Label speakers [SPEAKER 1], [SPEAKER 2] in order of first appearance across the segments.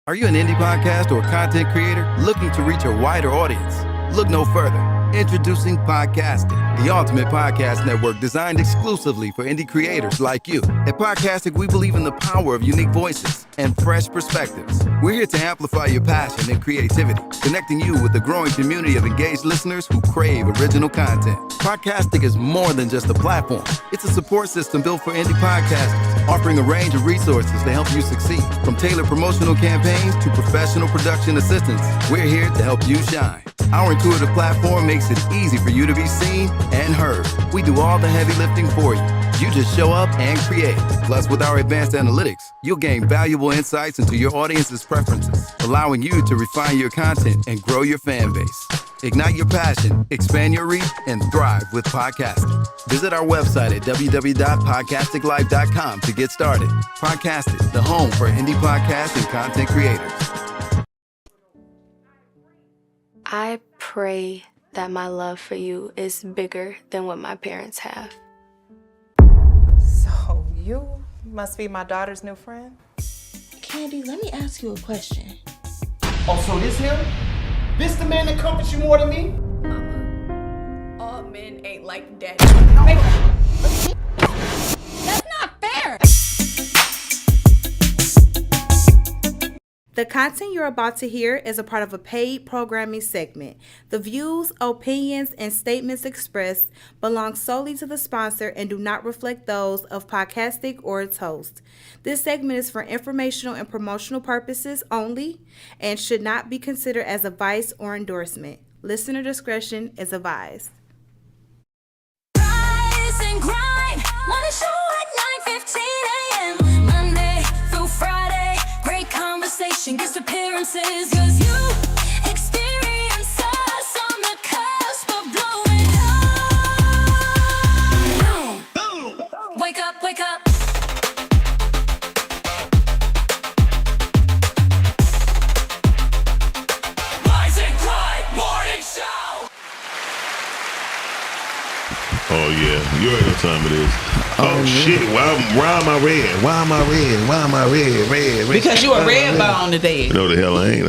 [SPEAKER 1] Are you an indie podcast or content creator looking to reach a wider audience? Look no further. Introducing Podcastic, the ultimate podcast network designed exclusively for indie creators like you. At Podcastic, we believe in the power of unique voices and fresh perspectives. We're here to amplify your passion and creativity, connecting you with a growing community of engaged listeners who crave original content. Podcastic is more than just a platform. It's a support system built for indie podcasters, offering a range of resources to help you succeed. From tailored promotional campaigns to professional production assistance, we're here to help you shine. Our intuitive platform makes it easy for you to be seen and heard. We do all the heavy lifting for you. You just show up and create. Plus, with our advanced analytics, you'll gain valuable insights into your audience's preferences, allowing you to refine your content and grow your fan base. Ignite your passion, expand your reach, and thrive with podcasting. Visit our website at www.podcasticlife.com to get started. Podcastic, the home for indie podcasts and content creators.
[SPEAKER 2] I pray that my love for you is bigger than what my parents have.
[SPEAKER 3] So you must be my daughter's new friend?
[SPEAKER 4] Candy, let me ask you a question.
[SPEAKER 5] Oh, so this him? This the man that comforts you more than me?
[SPEAKER 6] Mama, all men ain't like daddy.
[SPEAKER 4] That's not fair!
[SPEAKER 7] The content you're about to hear is a part of a paid programming segment. The views, opinions, and statements expressed belong solely to the sponsor and do not reflect those of Podcastic or its host. This segment is for informational and promotional purposes only and should not be considered as advice or endorsement. Listener discretion is advised.
[SPEAKER 8] Rise and grind, wanna show at 9:15 a.m. Monday through Friday, great conversation, guest appearances, cause you experience us on the cusp of blowing up. Boom. Wake up, wake up. Rise and grind, morning show.
[SPEAKER 9] Oh yeah, you already know what time it is. Oh shit, why am I red? Why am I red? Why am I red?
[SPEAKER 10] Because you a red bone today.
[SPEAKER 9] No, the hell I ain't.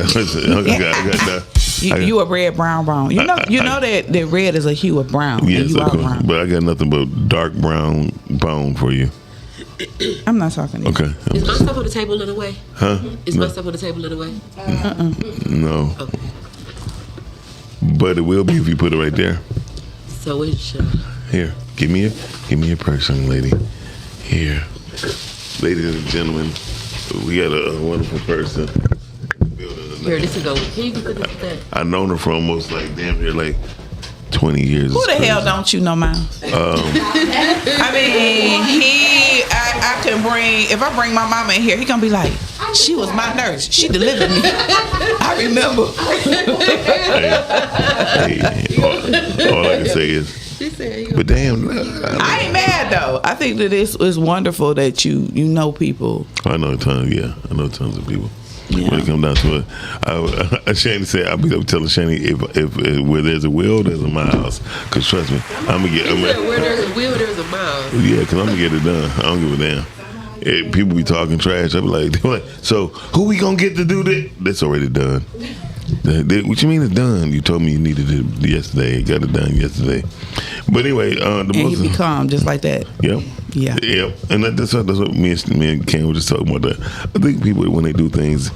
[SPEAKER 10] You a red brown bone. You know that red is a hue of brown.
[SPEAKER 9] Yes,
[SPEAKER 10] and you are brown.
[SPEAKER 9] but I got nothing but dark brown bone for you.
[SPEAKER 10] I'm not talking to you.
[SPEAKER 9] Okay.
[SPEAKER 4] Is my stuff on the table in a way?
[SPEAKER 9] Huh?
[SPEAKER 4] Is my stuff on the table in a way?
[SPEAKER 9] No.
[SPEAKER 4] Okay.
[SPEAKER 9] But it will be if you put it right there.
[SPEAKER 4] So it's
[SPEAKER 9] Here, give me a person, lady. Here, ladies and gentlemen, we got a wonderful person.
[SPEAKER 4] here. This is over. Can you get this with that?
[SPEAKER 9] I've known her for almost like damn near like 20 years.
[SPEAKER 10] Who the hell don't you know, Miles? I mean, I can bring, if I bring my mama in here, he gonna be like, she was my nurse. She delivered me. I remember.
[SPEAKER 9] All I can say is, but damn,
[SPEAKER 10] I ain't mad though. I think that it's wonderful that you know people.
[SPEAKER 9] I know tons of people.
[SPEAKER 10] Yeah.
[SPEAKER 9] When it comes down to it, Shani said, I'll be telling Shani if where there's a will, there's a Miles. Cause trust me, I'm gonna get.
[SPEAKER 4] Where there's a will, there's a Miles.
[SPEAKER 9] Yeah, cause I'm gonna get it done. I don't give a damn. People be talking trash. I be like, so who we gonna get to do this? That's already done. What you mean it's done? You told me you needed it yesterday. Got it done yesterday. But anyway,
[SPEAKER 10] And he be calm just like that.
[SPEAKER 9] Yep.
[SPEAKER 10] Yeah.
[SPEAKER 9] Yep. And that's what me and Ken were just talking about that. I think people, when they do things,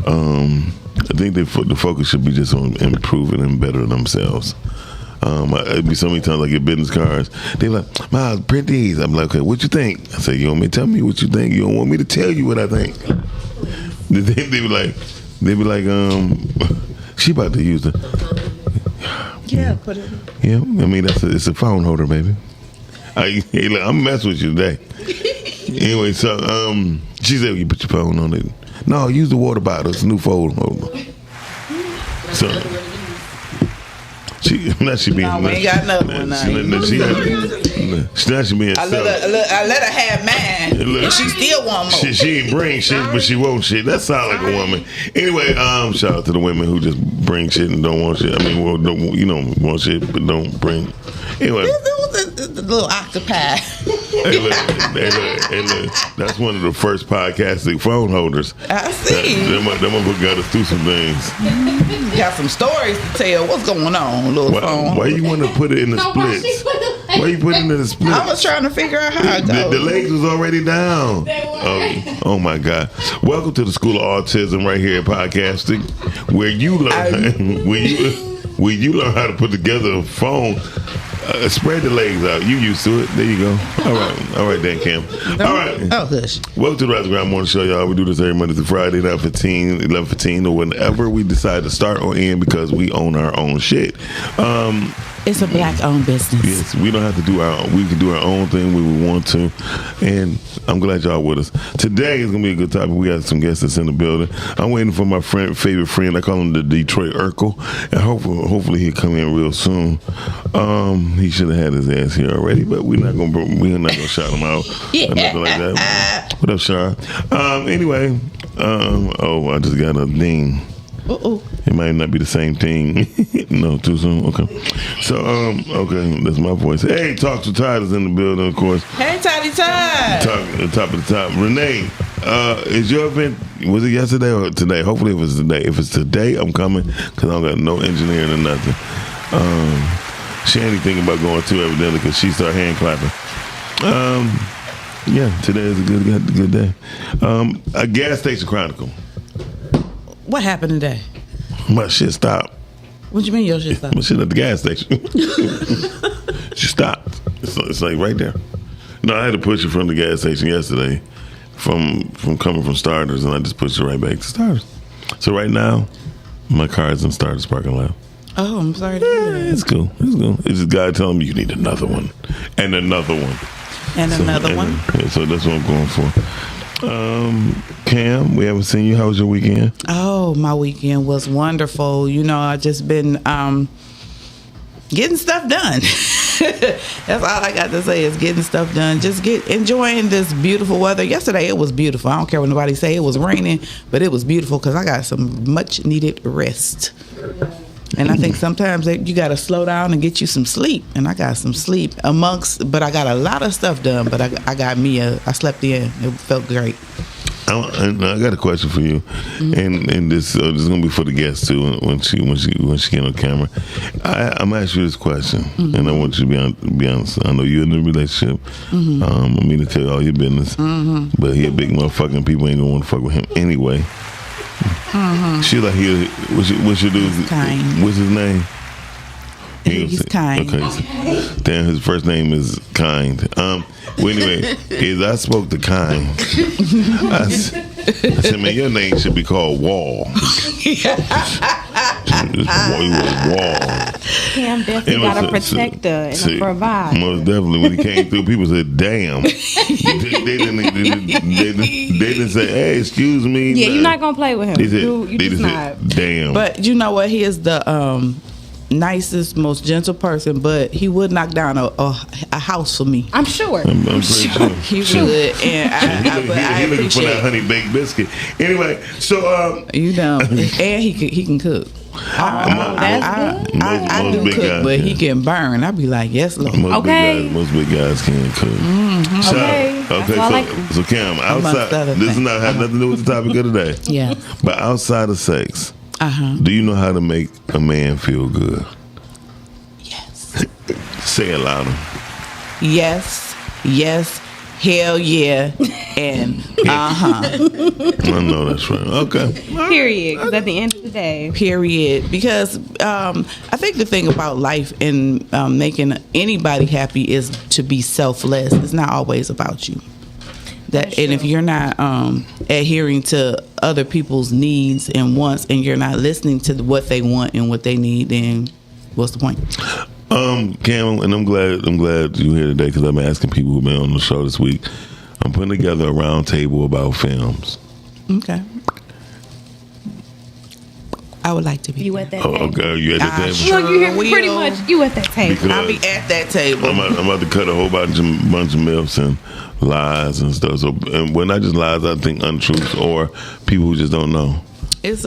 [SPEAKER 9] I think the focus should be just on improving and bettering themselves. It'd be so many times I get business cards. They're like, Miles, print these. I'm like, okay, what you think? I say, you want me to tell me what you think? You don't want me to tell you what I think. They be like, she about to use it.
[SPEAKER 10] Yeah, put it.
[SPEAKER 9] Yeah, I mean it's a phone holder, baby. I'm messing with you today. Anyway, so she said you put your phone on it. No, use the water bottle. It's a new phone holder. So she being.
[SPEAKER 10] No, we ain't got another one now.
[SPEAKER 9] She being.
[SPEAKER 10] I let her have mine, and she still want more.
[SPEAKER 9] She ain't bring shit, but she won't shit. That sound like a woman. Anyway, shout out to the women who just bring shit and don't want shit. I mean, don't want shit but don't bring. Anyway,
[SPEAKER 10] the little octopi.
[SPEAKER 9] Hey, look. That's one of the first podcasting phone holders.
[SPEAKER 10] I see.
[SPEAKER 9] That motherfucker got us through some things.
[SPEAKER 10] Got some stories to tell. What's going on, little phone?
[SPEAKER 9] Why you want to put it in the splits? Why you put it in the splits?
[SPEAKER 10] I was trying to figure out how it goes.
[SPEAKER 9] The legs was already down. Oh my God. Welcome to the School of Autism right here at Podcasting, where you learn where you learn how to put together a phone. Spread the legs out. You used to it. There you go. All right, Dan Cam. All right.
[SPEAKER 10] Oh, hush.
[SPEAKER 9] Welcome to the Rise and Grind Morning Show, y'all. We do this every Monday through Friday, 11:15, or whenever we decide to start or end, because we own our own shit.
[SPEAKER 10] It's a black-owned business.
[SPEAKER 9] Yes, we don't have to do we can do our own thing when we want to, and I'm glad y'all with us. Today is gonna be a good topic. We got some guests that's in the building. I'm waiting for my favorite friend. I call him the Detroit Urkel, and hopefully he'll come in real soon. He should have had his ass here already, but we're not gonna shout him out.
[SPEAKER 10] Yeah.
[SPEAKER 9] Nothing like that. What up, Shar? Anyway, I just got a ding.
[SPEAKER 10] Uh-oh.
[SPEAKER 9] It might not be the same thing. No, too soon. Okay. So, okay, that's my voice. Hey, Talk to Todd is in the building, of course.
[SPEAKER 10] Hey, Toddy Todd.
[SPEAKER 9] Top of the top. Renee, is your event, was it yesterday or today? Hopefully it was today. If it's today, I'm coming, because I don't got no engineering or nothing. She ain't thinking about going too evidently, because she started hand clapping. Yeah, today is a good day. A gas station chronicle.
[SPEAKER 10] What happened today?
[SPEAKER 9] My shit stopped.
[SPEAKER 10] What you mean your shit stopped?
[SPEAKER 9] My shit at the gas station. She stopped. It's like right there. No, I had to push it from the gas station yesterday, from coming from Starters, and I just pushed it right back to Starters. So right now, my car is in Starters parking lot.
[SPEAKER 10] Oh, I'm sorry to hear that.
[SPEAKER 9] It's cool. It's just God telling me you need another one, and another one,
[SPEAKER 10] and another one.
[SPEAKER 9] Yeah, so that's what I'm going for. Cam, we haven't seen you. How was your weekend?
[SPEAKER 10] Oh, my weekend was wonderful. You know, I just been getting stuff done. That's all I got to say is getting stuff done. Just enjoying this beautiful weather. Yesterday it was beautiful. I don't care what nobody say. It was raining, but it was beautiful because I got some much needed rest. And I think sometimes you got to slow down and get you some sleep. And I got some sleep but I got a lot of stuff done. But I slept in. It felt great.
[SPEAKER 9] I got a question for you, and this is gonna be for the guests too. When she get on camera, I'm gonna ask you this question, and I want you to be honest. I know you're in a relationship. I mean to tell you all your business, but he a big motherfucker, and people ain't gonna want to fuck with him anyway. She like what's your dude's
[SPEAKER 10] Kind.
[SPEAKER 9] What's his name?
[SPEAKER 10] He's Kind.
[SPEAKER 9] Okay. Damn, his first name is Kind. Well, anyway, I spoke to Kind. I said, man, your name should be called Wall. You was Wall.
[SPEAKER 7] Cam definitely got a protector and a provider.
[SPEAKER 9] Most definitely. When he came through, people said, damn. They didn't say, hey, excuse me.
[SPEAKER 7] Yeah, you're not going to play with him.
[SPEAKER 9] They said,
[SPEAKER 7] You just not.
[SPEAKER 9] damn.
[SPEAKER 10] But you know what? He is the nicest, most gentle person, but he would knock down a house for me.
[SPEAKER 7] I'm sure.
[SPEAKER 9] I'm pretty sure.
[SPEAKER 10] He would, and I
[SPEAKER 9] looking for that
[SPEAKER 10] appreciate
[SPEAKER 9] honey baked biscuit. Anyway, so
[SPEAKER 10] you know, and he can cook. I do cook, but he can burn. I be like, yes, Lord.
[SPEAKER 9] Most big guys can cook. So Cam, outside, this does not have nothing to do with the topic of the day.
[SPEAKER 10] Yeah.
[SPEAKER 9] But outside of sex, do you know how to make a man feel good?
[SPEAKER 10] Yes.
[SPEAKER 9] Say it louder.
[SPEAKER 10] Yes. Hell yeah. And
[SPEAKER 9] I know that's right. Okay.
[SPEAKER 7] Period. Because at the end of the day.
[SPEAKER 10] Period. Because I think the thing about life and making anybody happy is to be selfless. It's not always about you. And if you're not adhering to other people's needs and wants, and you're not listening to what they want and what they need, then what's the point?
[SPEAKER 9] Cam, and I'm glad you're here today, because I've been asking people who've been on the show this week. I'm putting together a round table about films.
[SPEAKER 10] Okay. I would like to be.
[SPEAKER 7] You at that table?
[SPEAKER 9] Okay, you at that table?
[SPEAKER 10] Sure
[SPEAKER 7] Look, you pretty much. You at that table.
[SPEAKER 9] Because
[SPEAKER 10] I'll be at that table.
[SPEAKER 9] I'm about to cut a whole bunch of myths and lies and stuff. So, and when I just lies, I think untruths or people who just don't know.
[SPEAKER 10] It's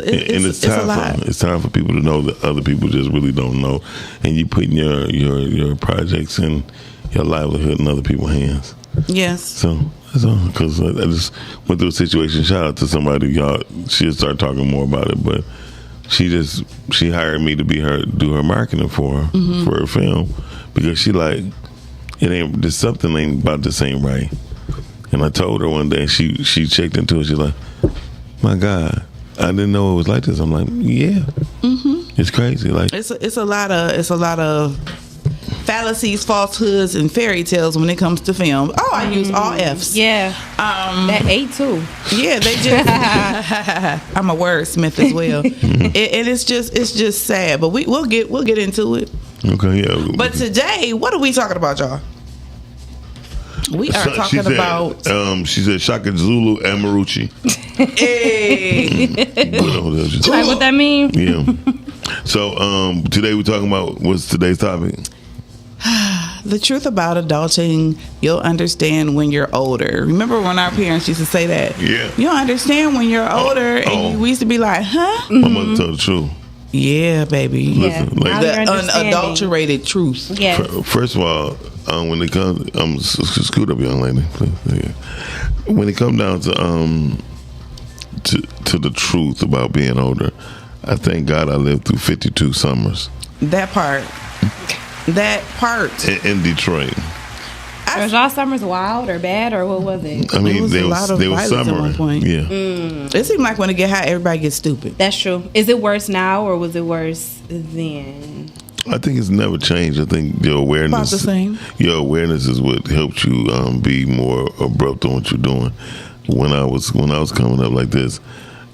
[SPEAKER 9] time
[SPEAKER 10] a lot.
[SPEAKER 9] It's time for people to know that other people just really don't know, and you putting your projects and your livelihood in other people's hands.
[SPEAKER 10] Yes.
[SPEAKER 9] So that's all. Because I just went through a situation. Shout out to somebody, y'all. She'll start talking more about it, but she hired me to do her marketing for her film, because she like, there's something ain't about this ain't right. And I told her one day, she checked into it. She's like, my God, I didn't know it was like this. I'm like, yeah, it's crazy. Like
[SPEAKER 10] It's a lot of fallacies, falsehoods, and fairy tales when it comes to film. Oh, I use all F's.
[SPEAKER 7] Yeah. That A too.
[SPEAKER 10] Yeah, they just. I'm a wordsmith as well, and it's just sad. But we'll get into it.
[SPEAKER 9] Okay, yeah.
[SPEAKER 10] But today, what are we talking about, y'all? We are talking about.
[SPEAKER 9] She said Shaka Zulu and Marucci.
[SPEAKER 10] Hey.
[SPEAKER 7] Like what that mean?
[SPEAKER 9] Yeah. So today we're talking about, what's today's topic?
[SPEAKER 10] The truth about adulting, you'll understand when you're older. Remember when our parents used to say that?
[SPEAKER 9] Yeah.
[SPEAKER 10] You'll understand when you're older, and we used to be like, huh?
[SPEAKER 9] My mother told the truth.
[SPEAKER 10] Yeah, baby.
[SPEAKER 7] Yeah.
[SPEAKER 9] Listen, like,
[SPEAKER 10] The unadulterated truth.
[SPEAKER 7] Yes.
[SPEAKER 9] First of all, when it comes, scoot up, young lady, please. Yeah. When it comes down to the truth about being older, I thank God I lived through 52 summers.
[SPEAKER 10] That part.
[SPEAKER 9] In Detroit.
[SPEAKER 7] Was y'all summers wild or bad, or what was it?
[SPEAKER 9] I mean,
[SPEAKER 10] It was
[SPEAKER 9] they
[SPEAKER 10] a lot of
[SPEAKER 9] was
[SPEAKER 10] violence at
[SPEAKER 9] summer.
[SPEAKER 10] one point.
[SPEAKER 9] Yeah.
[SPEAKER 10] It seemed like when it get hot, everybody gets stupid.
[SPEAKER 7] That's true. Is it worse now, or was it worse then?
[SPEAKER 9] I think it's never changed. I think your awareness,
[SPEAKER 10] About the same.
[SPEAKER 9] Your awareness is what helped you be more abrupt on what you're doing. When I was coming up like this,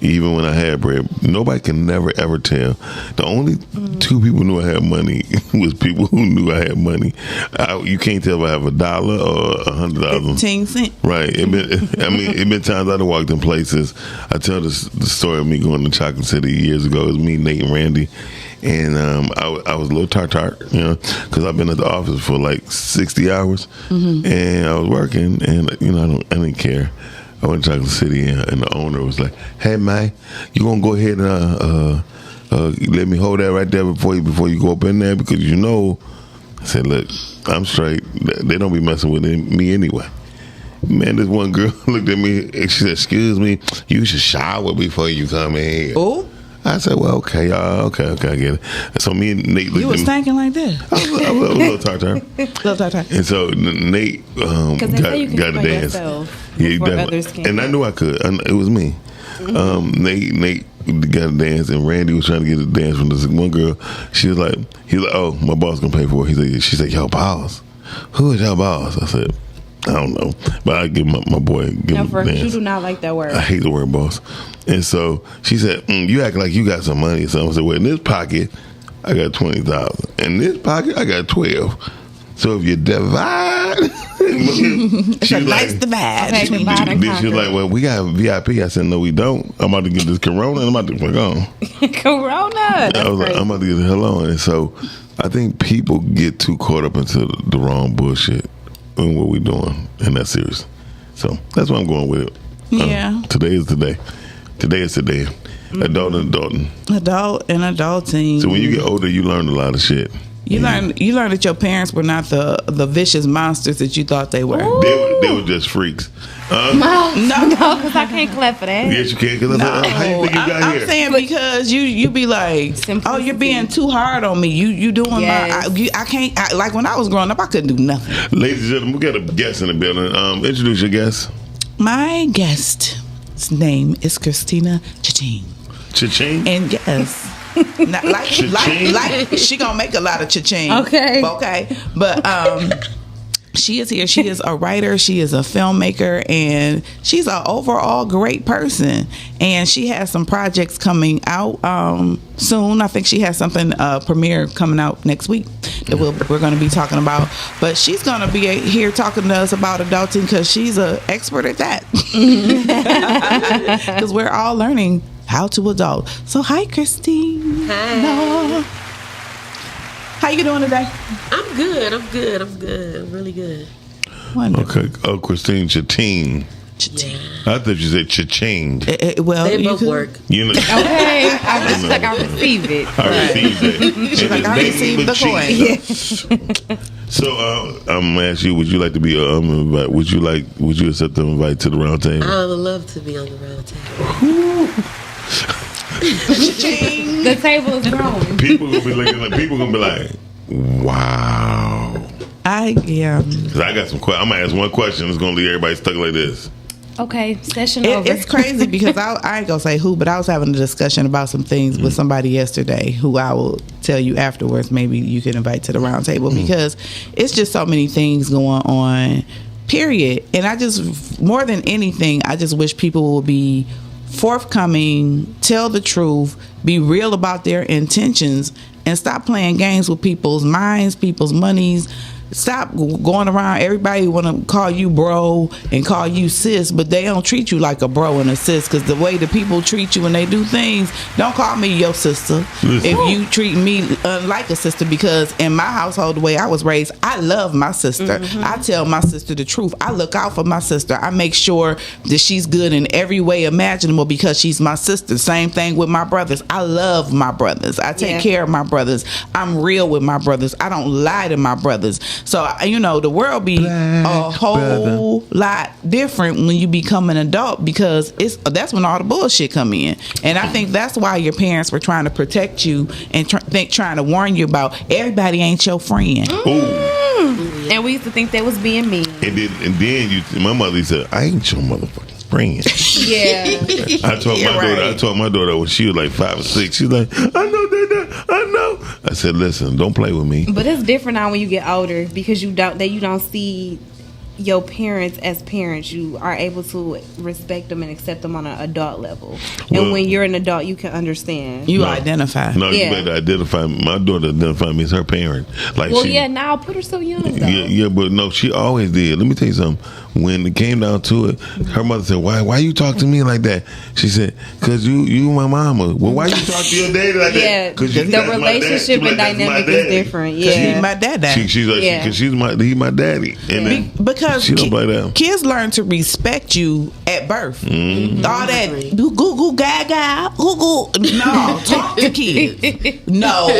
[SPEAKER 9] even when I had bread, nobody can never ever tell. The only two people who knew I had money was people who knew I had money. You can't tell if I have $1 or $100.
[SPEAKER 10] 15 cents.
[SPEAKER 9] Right. It been times I'd have walked in places. I tell the story of me going to Chocolate City years ago. It was me, Nate, and Randy. And I was a little tart, because I've been at the office for like 60 hours, and I was working, and I didn't care. I went to Chocolate City, and the owner was like, "Hey man, you gonna go ahead and let me hold that right there before you go up in there, because I said, look, I'm straight. They don't be messing with me anyway." Man, this one girl looked at me and she said, "Excuse me, you should shower before you come in here."
[SPEAKER 10] Oh.
[SPEAKER 9] I said, "Well, okay, y'all. Okay, I get it." And so me and Nate looked
[SPEAKER 10] You was thinking like that.
[SPEAKER 9] I was a little tartar.
[SPEAKER 10] Little tartar.
[SPEAKER 9] And so Nate got to dance. Yeah,
[SPEAKER 7] others can.
[SPEAKER 9] And I knew I could. It was me. Nate got to dance, and Randy was trying to get a dance from this one girl. He was like, "Oh, my boss gonna pay for it." She said, "Yo, boss, who is your boss?" I said, "I don't know, but I give my boy give him a dance."
[SPEAKER 7] You do not like that word.
[SPEAKER 9] I hate the word boss. And so she said, "You act like you got some money." So I said, "Well, in this pocket, I got 20,000. In this pocket, I got 12. So if you divide,"
[SPEAKER 10] It's a nice divide.
[SPEAKER 7] Okay, divide and
[SPEAKER 9] then she was like, "Well, we got VIP." I said, "No, we don't. I'm about to get this Corona, and I'm about to fuck on."
[SPEAKER 7] Corona.
[SPEAKER 9] I was like, "I'm about to get the hell on." And so I think people get too caught up into the wrong bullshit in what we're doing, and that's serious. So that's why I'm going with it.
[SPEAKER 10] Yeah.
[SPEAKER 9] Today is the day. Today is the day. Adult and adulting.
[SPEAKER 10] Adult and adulting.
[SPEAKER 9] So when you get older, you learn a lot of shit.
[SPEAKER 10] You learn that your parents were not the vicious monsters that you thought they were.
[SPEAKER 9] They were just freaks.
[SPEAKER 7] No, because I can't clap for that.
[SPEAKER 9] Yes, you can. Because how you think you got
[SPEAKER 10] I'm
[SPEAKER 9] here?
[SPEAKER 10] saying because you be like,
[SPEAKER 7] Simplicity.
[SPEAKER 10] "Oh, you're being too hard on me. You doing
[SPEAKER 7] Yes.
[SPEAKER 10] I can't." Like when I was growing up, I couldn't do nothing.
[SPEAKER 9] Ladies and gentlemen, we got a guest in the building. Introduce your guest.
[SPEAKER 10] My guest's name is Christina Cha-ching.
[SPEAKER 9] Cha-ching.
[SPEAKER 10] And yes. Not like she gonna make a lot of cha-ching.
[SPEAKER 7] Okay.
[SPEAKER 10] But she is here. She is a writer. She is a filmmaker, and she's an overall great person. And she has some projects coming out soon. I think she has something premiere coming out next week that we're going to be talking about. But she's going to be here talking to us about adulting because she's an expert at that. Because we're all learning how to adult. So hi, Christine.
[SPEAKER 4] Hi.
[SPEAKER 10] How you doing today?
[SPEAKER 4] I'm good. I'm really good.
[SPEAKER 10] Wonderful.
[SPEAKER 9] Okay. Oh, Christine Cha-ching.
[SPEAKER 10] Cha-ching.
[SPEAKER 9] I thought you said cha-ching.
[SPEAKER 10] Well,
[SPEAKER 4] They
[SPEAKER 10] you
[SPEAKER 4] both
[SPEAKER 10] could-
[SPEAKER 4] work.
[SPEAKER 9] You know,
[SPEAKER 7] Okay, I just like I received it.
[SPEAKER 9] I received that.
[SPEAKER 10] She's like, I received the coin.
[SPEAKER 9] So I'm gonna ask you: would you like to be invite? Would you accept the invite to the round table?
[SPEAKER 4] I would love to be on the round table.
[SPEAKER 7] The table is growing.
[SPEAKER 9] People gonna be looking like. People gonna be like, wow.
[SPEAKER 10] Cause
[SPEAKER 9] I got some questions. I'm gonna ask one question. It's gonna leave everybody stuck like this.
[SPEAKER 7] Okay, session over.
[SPEAKER 10] It's crazy because I ain't gonna say who, but I was having a discussion about some things with somebody yesterday who I will tell you afterwards. Maybe you can invite to the round table because it's just so many things going on, period. And I just, more than anything, I just wish people will be forthcoming, tell the truth, be real about their intentions, and stop playing games with people's minds, people's monies. Stop going around. Everybody want to call you bro and call you sis, but they don't treat you like a bro and a sis. Because the way the people treat you when they do things, don't call me your sister if you treat me like a sister. Because in my household, the way I was raised, I love my sister. I tell my sister the truth. I look out for my sister. I make sure that she's good in every way imaginable because she's my sister. Same thing with my brothers. I love my brothers. I take care of my brothers. I'm real with my brothers. I don't lie to my brothers. So, you know, the world be a whole lot different when you become an adult because that's when all the bullshit come in. And I think that's why your parents were trying to protect you and trying to warn you about everybody ain't your friend.
[SPEAKER 7] And we used to think they was being mean.
[SPEAKER 9] And then my mother said, I ain't your motherfucking friend.
[SPEAKER 7] Yeah.
[SPEAKER 9] I told my daughter when she was like 5 or 6, she's like, I know that. I said, listen, don't play with me.
[SPEAKER 7] But it's different now when you get older because you don't see your parents as parents. You are able to respect them and accept them on an adult level. And when you're an adult, you can understand.
[SPEAKER 10] You identify.
[SPEAKER 9] No, you better identify. My daughter identified me as her parent. Like,
[SPEAKER 7] now put her so young though.
[SPEAKER 9] Yeah, but no, she always did. Let me tell you something. When it came down to it, her mother said, "Why you talk to me like that?" She said, "Cause you my mama." Well, why you talk to your daddy like that?
[SPEAKER 7] Yeah, the relationship and dynamic is different. Yeah,
[SPEAKER 10] he's my dad.
[SPEAKER 9] She's like, because he's my daddy, and then
[SPEAKER 10] because
[SPEAKER 9] she don't play that.
[SPEAKER 10] Kids learn to respect you at birth.
[SPEAKER 9] Mm-hmm.
[SPEAKER 10] All that goo goo gaga goo goo. No, talk to kids. No,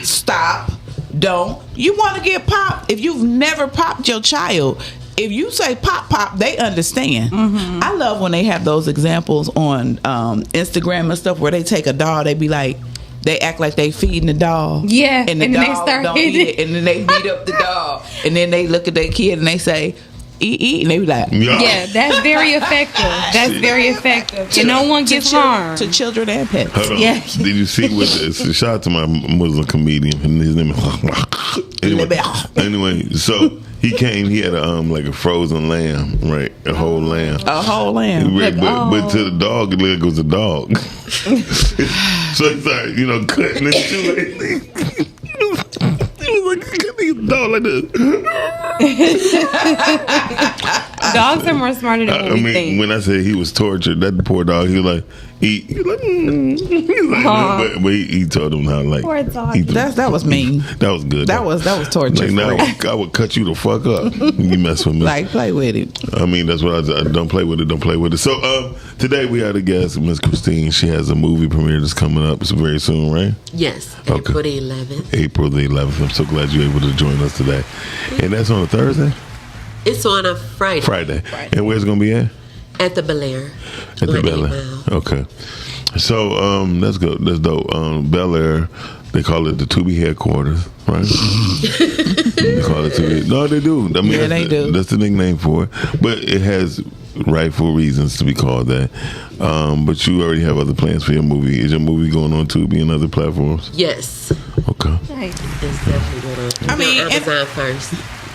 [SPEAKER 10] stop. Don't. You want to get popped? If you've never popped your child, if you say pop pop, they understand. I love when they have those examples on Instagram and stuff where they take a doll, they be like, they act like they feeding the doll. Yeah, and the
[SPEAKER 7] and
[SPEAKER 10] dog
[SPEAKER 7] they start
[SPEAKER 10] don't eat it, and then they beat up the dog, and then they look at their kid and they say, eat, and they be like,
[SPEAKER 7] yeah, that's very effective. That's very effective. And no one gets harmed.
[SPEAKER 10] To children and pets.
[SPEAKER 9] Hold on. Yeah. Did you see what this? Shout out to my Muslim comedian, and his name is anyway, so he came. He had like a frozen lamb, right? A whole lamb. Right, but to the dog, it was a dog. So he started, cutting into it. He was like, cutting his dog like this.
[SPEAKER 7] Dogs are more smarter than what we think.
[SPEAKER 9] When I said he was tortured, that poor dog, he was like, eat. He was like, but he told him how, like,
[SPEAKER 7] poor dog.
[SPEAKER 10] That was mean.
[SPEAKER 9] That was good.
[SPEAKER 10] That was torture.
[SPEAKER 9] Like, now I would cut you the fuck up. You mess with me.
[SPEAKER 10] Like, play with it.
[SPEAKER 9] I mean, that's what I said. Don't play with it. Don't play with it. So today we had a guest, Miss Christine. She has a movie premiere that's coming up. It's very soon, right?
[SPEAKER 4] Yes, April the 11th.
[SPEAKER 9] April the 11th. I'm so glad you're able to join us today. And that's on a Thursday?
[SPEAKER 4] It's on a Friday.
[SPEAKER 9] Friday. And where's it going to be at?
[SPEAKER 4] At the Bel Air.
[SPEAKER 9] At the Bel Air. Okay. So that's good. That's dope. Bel Air, they call it the Tubi headquarters, right? They call it Tubi. No, they do. I mean,
[SPEAKER 10] they do.
[SPEAKER 9] That's the nickname for it. But it has rightful reasons to be called that. But you already have other plans for your movie. Is your movie going on Tubi and other platforms?
[SPEAKER 4] Yes.
[SPEAKER 9] Okay.
[SPEAKER 4] It's definitely going on.
[SPEAKER 10] I mean,
[SPEAKER 4] on Amazon first.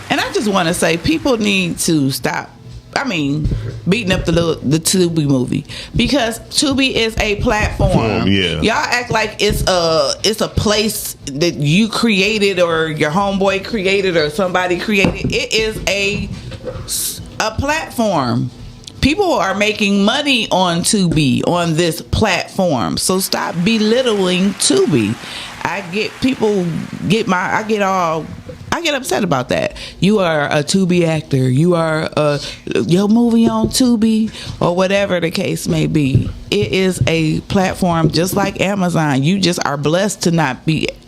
[SPEAKER 10] And I just want to say, people need to stop. Beating up the Tubi movie, because Tubi is a platform.
[SPEAKER 9] Yeah. Y'all
[SPEAKER 10] act like it's a place that you created or your homeboy created or somebody created. It is a platform. People are making money on Tubi, on this platform. So stop belittling Tubi. I get I get upset about that. You are a Tubi actor. You are your movie on Tubi or whatever the case may be. It is a platform just like Amazon. You just are blessed to not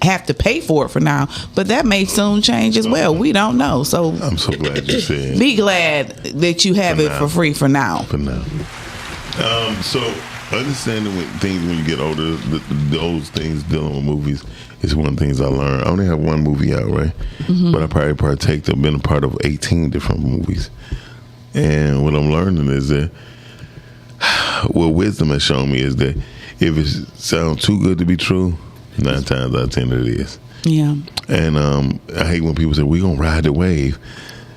[SPEAKER 10] have to pay for it for now, but that may soon change as well. We don't know. So
[SPEAKER 9] I'm so glad you said.
[SPEAKER 10] Be glad that you have it for free for now.
[SPEAKER 9] For now. So understanding things when you get older, those things dealing with movies is one of the things I learned. I only have one movie out, right? Mm-hmm. But I probably I've been a part of 18 different movies. And what I'm learning is that what wisdom has shown me is that if it sounds too good to be true, 9 times out of 10 it is.
[SPEAKER 10] Yeah. And
[SPEAKER 9] I hate when people say, we're going to ride the wave.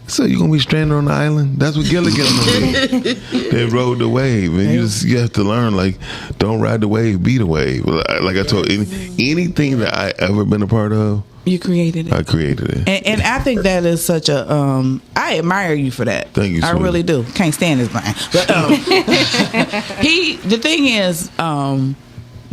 [SPEAKER 9] So you're going to be stranded on the island? That's what Gilligan did. They rode the wave. And you have to learn, like, don't ride the wave, be the wave. Like I told anything that I ever been a part of,
[SPEAKER 10] you created it.
[SPEAKER 9] I created it.
[SPEAKER 10] And I think that is such a, I admire you for that.
[SPEAKER 9] Thank you,
[SPEAKER 10] I
[SPEAKER 9] sweetie.
[SPEAKER 10] really do. Can't stand his mind. But the thing is,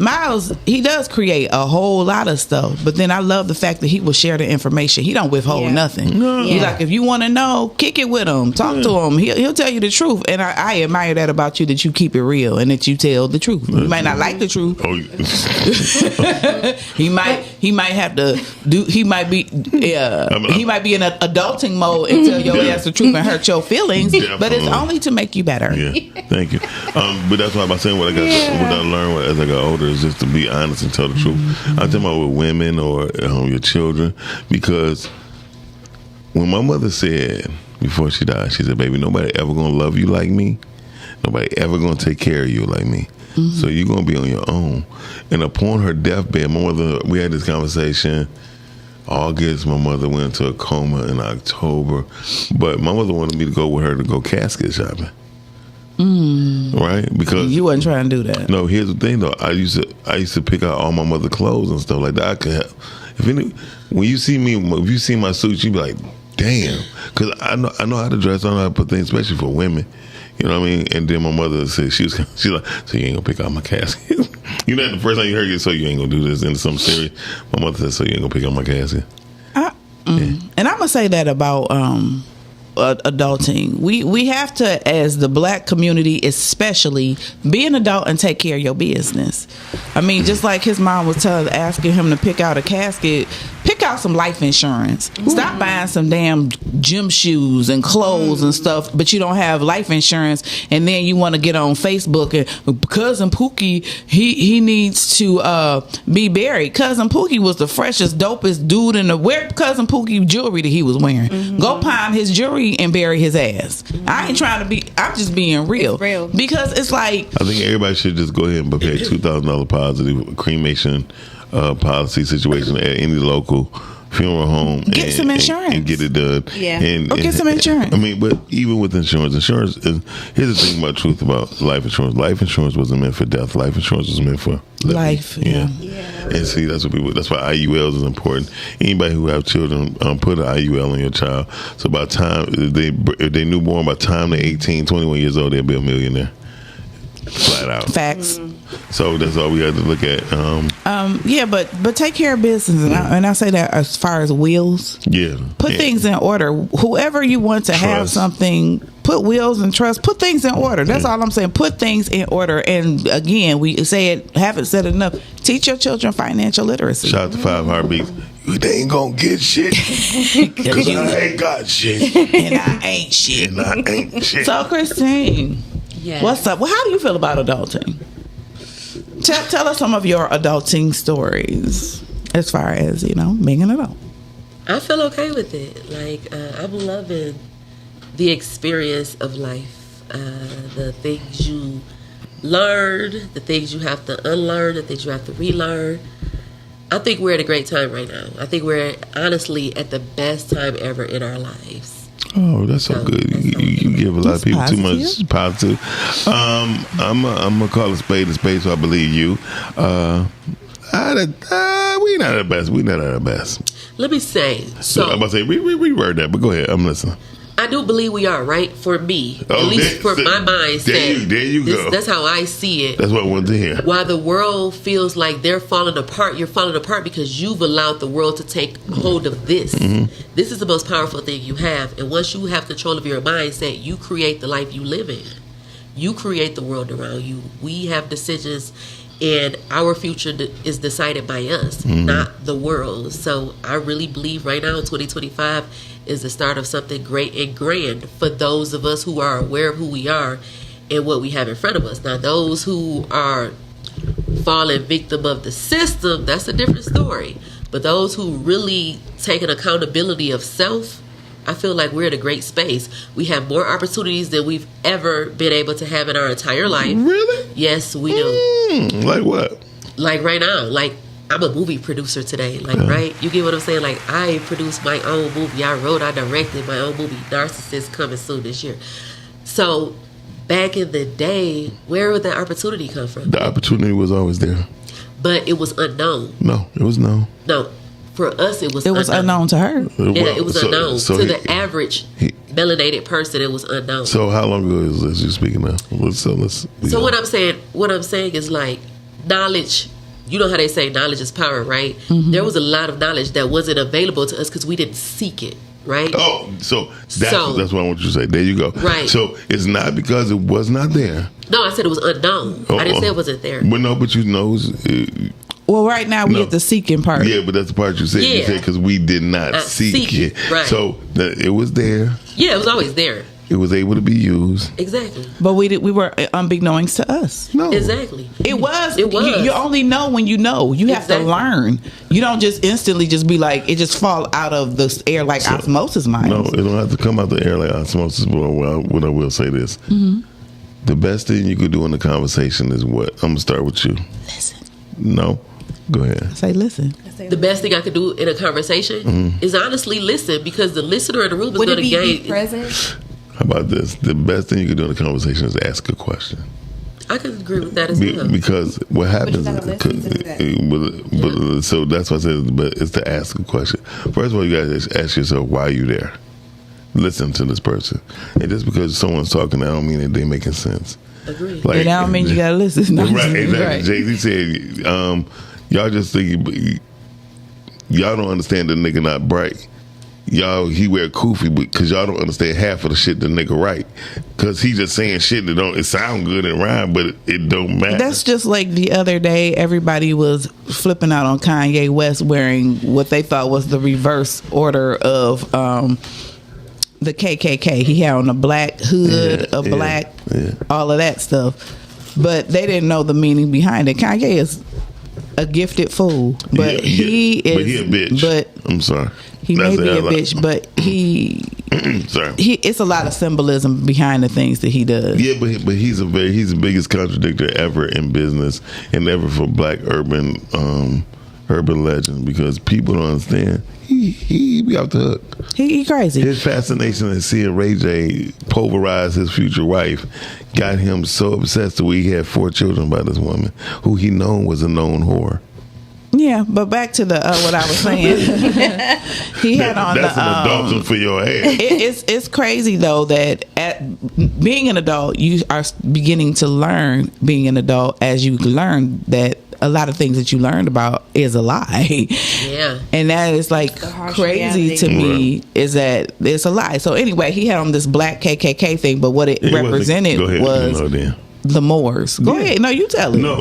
[SPEAKER 10] Miles, he does create a whole lot of stuff, but then I love the fact that he will share the information. He don't withhold nothing.
[SPEAKER 9] No.
[SPEAKER 10] He's like, if you want to know, kick it with him, talk to him. He'll tell you the truth, and I admire that about you, that you keep it real and that you tell the truth. You might not like the truth.
[SPEAKER 9] Oh,
[SPEAKER 10] he might have to do. He might be in an adulting mode and tell your ass the truth and hurt your feelings. But it's only to make you better.
[SPEAKER 9] Yeah, thank you. But that's why I'm saying what I learned as I got older is just to be honest and tell the truth. I'm talking about with women or your children, because when my mother said before she died, she said, "Baby, nobody ever gonna love you like me. Nobody ever gonna take care of you like me. So you're gonna be on your own." And upon her deathbed, my mother, we had this conversation. August, my mother went into a coma in October, but my mother wanted me to go with her to go casket shopping. Right? Because
[SPEAKER 10] you wasn't trying to do that.
[SPEAKER 9] No, here's the thing though. I used to pick out all my mother's clothes and stuff like that. I could help. When you see me, if you see my suit, you be like, damn, because I know how to dress. I know how to put things, especially for women. You know what I mean? And then my mother said she's like, so you ain't gonna pick out my casket? You know, the first time you heard it, so you ain't gonna do this in some series. My mother said, so you ain't gonna pick out my casket.
[SPEAKER 10] And I'm gonna say that about adulting. We have to, as the black community especially, be an adult and take care of your business. I mean, just like his mom was asking him to pick out a casket, pick out some life insurance. Stop buying some damn gym shoes and clothes and stuff, but you don't have life insurance, and then you want to get on Facebook and Cousin Pookie, he needs to be buried. Cousin Pookie was the freshest, dopest dude in the wear Cousin Pookie jewelry that he was wearing. Go pawn his jewelry and bury his ass. I ain't trying to be, I'm just being real.
[SPEAKER 7] It's real.
[SPEAKER 10] Because it's like,
[SPEAKER 9] I think everybody should just go ahead and prepare $2,000 positive cremation policy situation at any local funeral home.
[SPEAKER 10] Get some insurance
[SPEAKER 9] and get it done.
[SPEAKER 7] Yeah.
[SPEAKER 9] And
[SPEAKER 10] get some insurance.
[SPEAKER 9] I mean, but even with insurance is, here's the thing about truth about life insurance. Life insurance wasn't meant for death. Life insurance was meant for living.
[SPEAKER 10] Life. Yeah.
[SPEAKER 9] And see, that's why IULs is important. Anybody who have children, put an IUL on your child. So by the time if they newborn, by the time they're 18, 21 years old, they'll be a millionaire. Flat out.
[SPEAKER 10] Facts.
[SPEAKER 9] So that's all we had to look at.
[SPEAKER 10] Yeah, but take care of business, and I say that as far as wills.
[SPEAKER 9] Yeah.
[SPEAKER 10] Put things in order. Whoever you want to have something, put wills and trust. Put things in order. That's all I'm saying. Put things in order. And again, we haven't said it enough. Teach your children financial literacy.
[SPEAKER 9] Shout out to 5 Heartbeats. They ain't gonna get shit because I ain't got shit,
[SPEAKER 10] and I ain't shit. So Christine, what's up? Well, how do you feel about adulting? Tell us some of your adulting stories as far as, being an adult.
[SPEAKER 11] I feel okay with it. Like, I'm loving the experience of life. The things you learn, the things you have to unlearn, the things you have to relearn. I think we're at a great time right now. I think we're honestly at the best time ever in our lives.
[SPEAKER 9] Oh, that's so good. You give a lot of people too much positive. I'm gonna call a spade, so I believe you. We not at the best.
[SPEAKER 11] Let me say. So
[SPEAKER 9] I'm about to say reword that, but go ahead. I'm listening.
[SPEAKER 11] I do believe we are, right? For me,
[SPEAKER 9] Oh,
[SPEAKER 11] at least for my mindset.
[SPEAKER 9] There you go.
[SPEAKER 11] That's how I see it.
[SPEAKER 9] That's what I wanted to hear.
[SPEAKER 11] While the world feels like they're falling apart, you're falling apart because you've allowed the world to take hold of this. This is the most powerful thing you have. And once you have control of your mindset, you create the life you live in. You create the world around you. We have decisions, and our future is decided by us, not the world. So I really believe right now, 2025 is the start of something great and grand for those of us who are aware of who we are and what we have in front of us. Now, those who are falling victim of the system, that's a different story. But those who really take an accountability of self, I feel like we're in a great space. We have more opportunities than we've ever been able to have in our entire life.
[SPEAKER 9] Really?
[SPEAKER 11] Yes, we do.
[SPEAKER 9] Like what?
[SPEAKER 11] Like right now, like I'm a movie producer today. Like, right? You get what I'm saying? Like, I produced my own movie. I wrote, I directed my own movie. Narcissist coming soon this year. So back in the day, where would that opportunity come from?
[SPEAKER 9] The opportunity was always there.
[SPEAKER 11] But it was unknown.
[SPEAKER 9] No, it was no.
[SPEAKER 11] No. For us, it was
[SPEAKER 4] unknown to her.
[SPEAKER 11] Yeah, it was unknown. To the average melanated person, it was unknown.
[SPEAKER 9] So how long ago is this you speaking of?
[SPEAKER 11] So what I'm saying is like knowledge. You know how they say knowledge is power, right? There was a lot of knowledge that wasn't available to us because we didn't seek it, right?
[SPEAKER 9] Oh, so that's what I want you to say. There you go.
[SPEAKER 11] Right.
[SPEAKER 9] So it's not because it was not there.
[SPEAKER 11] No, I said it was unknown. I didn't say it wasn't there.
[SPEAKER 9] But no, but you know.
[SPEAKER 4] Well, right now we at the seeking part.
[SPEAKER 9] Yeah, but that's the part you said. You said because we did not seek it.
[SPEAKER 11] Right.
[SPEAKER 9] So it was there.
[SPEAKER 11] Yeah, it was always there.
[SPEAKER 9] It was able to be used.
[SPEAKER 11] Exactly.
[SPEAKER 4] But we were unbeknownst to us.
[SPEAKER 9] No.
[SPEAKER 11] Exactly.
[SPEAKER 4] It was.
[SPEAKER 11] It was.
[SPEAKER 4] You only know when you know. You have to learn. You don't just instantly just be like, it just fall out of the air like osmosis, Miles.
[SPEAKER 9] No, it don't have to come out the air like osmosis. But what I will say this. The best thing you could do in the conversation is what? I'm going to start with you.
[SPEAKER 4] Listen.
[SPEAKER 9] No. Go ahead.
[SPEAKER 4] Say listen.
[SPEAKER 11] The best thing I could do in a conversation is honestly listen, because the listener in the room is going to gain.
[SPEAKER 3] Present?
[SPEAKER 9] How about this? The best thing you can do in a conversation is ask a question.
[SPEAKER 11] I can agree with that as well.
[SPEAKER 9] Because what happens so that's why I said it's to ask a question. First of all, you guys ask yourself, why are you there? Listen to this person. And just because someone's talking, I don't mean that they making sense.
[SPEAKER 11] Agree.
[SPEAKER 9] Like,
[SPEAKER 4] and I don't mean you gotta listen. No,
[SPEAKER 9] right, exactly.
[SPEAKER 4] Right.
[SPEAKER 9] Jay-Z said, y'all just think y'all don't understand the nigga not bright. He wear kufi because y'all don't understand half of the shit the nigga write. Because he just saying shit that it sound good and rhyme, but it don't matter.
[SPEAKER 4] That's just like the other day, everybody was flipping out on Kanye West wearing what they thought was the reverse order of the KKK. He had on a black hood, all of that stuff. But they didn't know the meaning behind it. Kanye is a gifted fool, but he is.
[SPEAKER 9] But he a bitch.
[SPEAKER 4] But
[SPEAKER 9] I'm sorry.
[SPEAKER 4] He may be a bitch, but he.
[SPEAKER 9] Sorry.
[SPEAKER 4] It's a lot of symbolism behind the things that he does.
[SPEAKER 9] Yeah, but he's the biggest contradictor ever in business and ever for black urban legend, because people don't understand. He be off the hook.
[SPEAKER 4] He crazy.
[SPEAKER 9] His fascination in seeing Ray J pulverize his future wife got him so obsessed that he had 4 children by this woman who he known was a known whore.
[SPEAKER 4] Yeah, but back to the what I was saying. He had on
[SPEAKER 9] that's an adultery for your ass.
[SPEAKER 4] It's crazy though that at being an adult, you are beginning to learn being an adult as you learn that a lot of things that you learned about is a lie.
[SPEAKER 11] Yeah.
[SPEAKER 4] And that is like crazy to me, is that it's a lie. So anyway, he had on this black KKK thing, but what it represented was the Moors. Go ahead. No, you tell it.
[SPEAKER 9] No.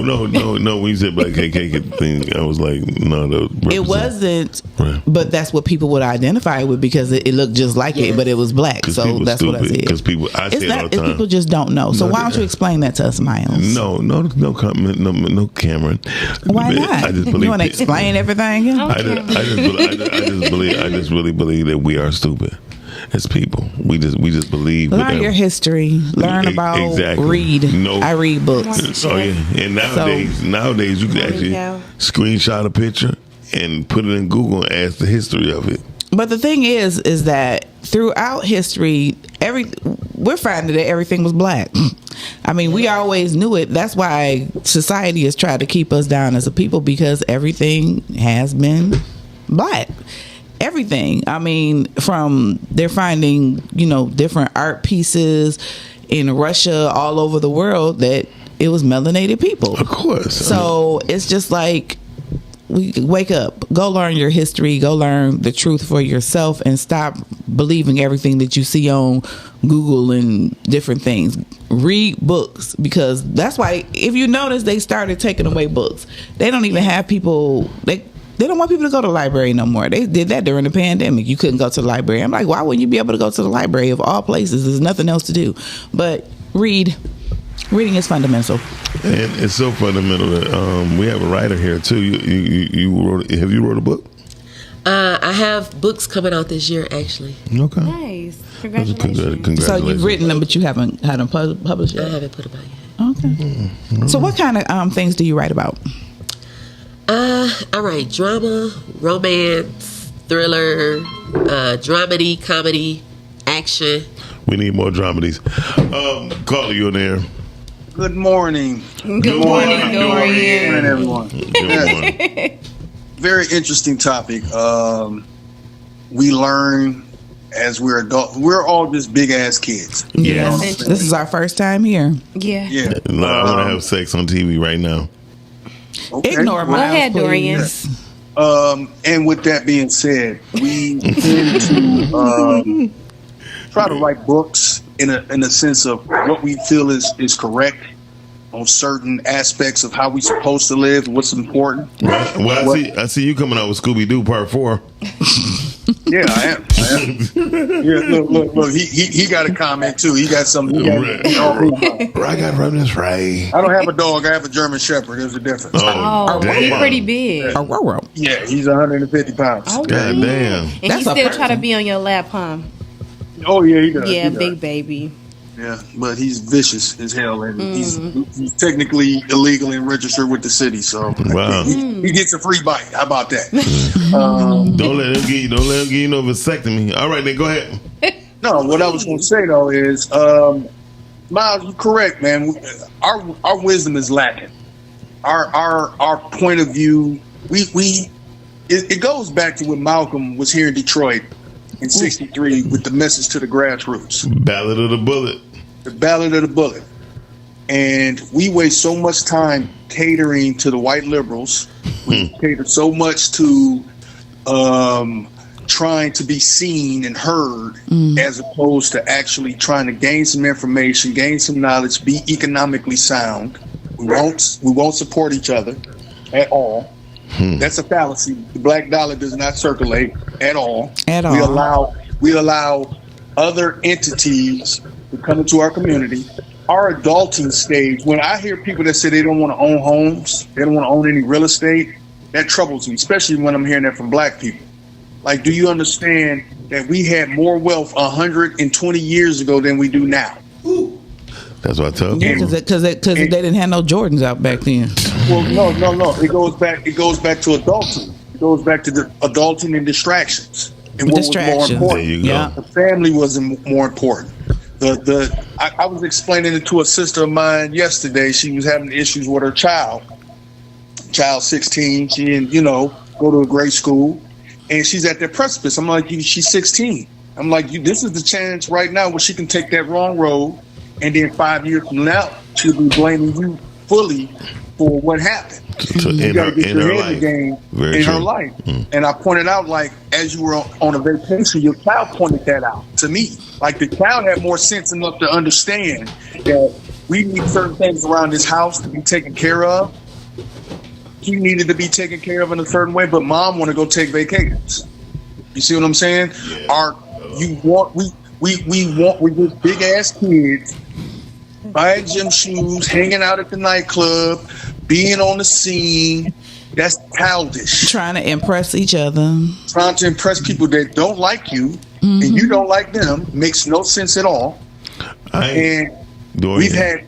[SPEAKER 9] When you said black KKK thing, I was like, no.
[SPEAKER 4] It wasn't, but that's what people would identify with because it looked just like it, but it was black. So that's what I said.
[SPEAKER 9] Because I say it all the time.
[SPEAKER 4] People just don't know. So why don't you explain that to us, Miles?
[SPEAKER 9] No comment, no Cameron.
[SPEAKER 4] Why not?
[SPEAKER 9] I just believe
[SPEAKER 4] you want to explain everything?
[SPEAKER 9] I just really believe that we are stupid. As people, we just believe.
[SPEAKER 4] Learn your history. Learn about. Read. I read books.
[SPEAKER 9] Oh yeah, and nowadays you can actually screenshot a picture and put it in Google and ask the history of it.
[SPEAKER 4] But the thing is that throughout history, we're finding that everything was black. I mean, we always knew it. That's why society has tried to keep us down as a people, because everything has been black. everything. I mean, from they're finding, different art pieces in Russia, all over the world, that it was melanated people.
[SPEAKER 9] Of course.
[SPEAKER 4] So it's just like, we wake up, go learn your history, go learn the truth for yourself, and stop believing everything that you see on Google and different things. Read books, because that's why, if you notice, they started taking away books. They don't even have people, they don't want people to go to the library no more. They did that during the pandemic. You couldn't go to the library. I'm like, why wouldn't you be able to go to the library of all places? There's nothing else to do. But reading is fundamental.
[SPEAKER 9] And it's so fundamental that we have a writer here too. Have you wrote a book?
[SPEAKER 11] I have books coming out this year, actually.
[SPEAKER 9] Okay.
[SPEAKER 7] Nice. Congratulations.
[SPEAKER 9] Congratulations.
[SPEAKER 4] So you've written them, but you haven't had them published yet?
[SPEAKER 11] I haven't put them out yet.
[SPEAKER 4] Okay.
[SPEAKER 9] Mm-hmm.
[SPEAKER 4] So what kind of things do you write about?
[SPEAKER 11] I write drama, romance, thriller, dramedy, comedy, action.
[SPEAKER 9] We need more dramedies. Carla, you in there?
[SPEAKER 12] Good morning.
[SPEAKER 7] Good morning, Dorian.
[SPEAKER 12] Good morning, everyone.
[SPEAKER 9] Good morning.
[SPEAKER 12] Very interesting topic. We learn as we're adults. We're all just big ass kids.
[SPEAKER 4] Yes. This is our first time here.
[SPEAKER 7] Yeah.
[SPEAKER 12] Yeah.
[SPEAKER 9] No, I want to have sex on TV right now.
[SPEAKER 12] Okay.
[SPEAKER 4] Ignore
[SPEAKER 7] Go
[SPEAKER 4] Miles,
[SPEAKER 7] ahead, Dorian.
[SPEAKER 4] please.
[SPEAKER 12] And with that being said, we tend to try to write books in a sense of what we feel is correct on certain aspects of how we supposed to live, what's important.
[SPEAKER 9] Well, I see you coming out with Scooby Doo Part 4.
[SPEAKER 12] Yeah, I am. Yeah, look. He got a comment too. He got something.
[SPEAKER 9] I got run this right.
[SPEAKER 12] I don't have a dog. I have a German Shepherd. There's a difference.
[SPEAKER 7] Oh, he's pretty big.
[SPEAKER 12] Yeah, he's 150 pounds.
[SPEAKER 11] Oh,
[SPEAKER 9] God damn.
[SPEAKER 7] And he still try to be on your lap, huh?
[SPEAKER 12] Oh yeah, he does.
[SPEAKER 7] Yeah,
[SPEAKER 12] he does.
[SPEAKER 7] big baby.
[SPEAKER 12] Yeah, but he's vicious as hell, and he's technically illegal and registered with the city. So
[SPEAKER 9] wow,
[SPEAKER 12] he gets a free bite. How about that?
[SPEAKER 9] Don't let him give you no vasectomy. All right, then go ahead.
[SPEAKER 12] No, what I was going to say though is, Miles, you're correct, man. Our wisdom is lacking. Our point of view, it goes back to when Malcolm was here in Detroit in '63 with the message to the grassroots.
[SPEAKER 9] Ballad of the Bullet.
[SPEAKER 12] The Ballad of the Bullet. And we waste so much time catering to the white liberals. We cater so much to trying to be seen and heard as opposed to actually trying to gain some information, gain some knowledge, be economically sound. We won't support each other at all. That's a fallacy. The black dollar does not circulate at all. We allow other entities to come into our community. Our adulting stage, when I hear people that say they don't want to own homes, they don't want to own any real estate, that troubles me, especially when I'm hearing that from black people. Like, do you understand that we had more wealth 120 years ago than we do now?
[SPEAKER 9] That's what I tell you.
[SPEAKER 4] Yeah, because they didn't have no Jordans out back then.
[SPEAKER 12] Well, no. It goes back to adulting. It goes back to the adulting and distractions. And what was more important?
[SPEAKER 9] There you go.
[SPEAKER 12] Yeah. The family wasn't more important. I was explaining it to a sister of mine yesterday. She was having issues with her child 16. She didn't, go to a great school, and she's at their precipice. I'm like, she's 16. I'm like, this is the chance right now where she can take that wrong road, and then 5 years from now, she'll be blaming you fully for what happened. You got to get your head in the game in her life. And I pointed out, like, as you were on a vacation, your child pointed that out to me. Like, the child had more sense enough to understand that we need certain things around this house to be taken care of. He needed to be taken care of in a certain way, but mom want to go take vacations. You see what I'm saying? Yeah. We just big ass kids buying gym shoes, hanging out at the nightclub, being on the scene. That's childish.
[SPEAKER 4] Trying to impress each other.
[SPEAKER 12] Trying to impress people that don't like you and you don't like them makes no sense at all. We've had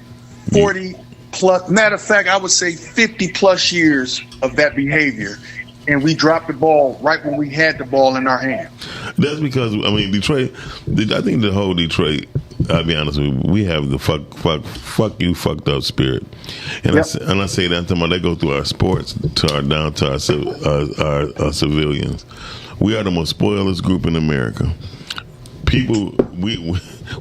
[SPEAKER 12] 40 plus, matter of fact, I would say 50 plus years of that behavior. And we dropped the ball right when we had the ball in our hand.
[SPEAKER 9] That's because, Detroit, I think the whole Detroit, I'll be honest with you, we have the fuck you fucked up spirit. And I say that to them, they go through our sports, down to our civilians. We are the most spoilers group in America. People,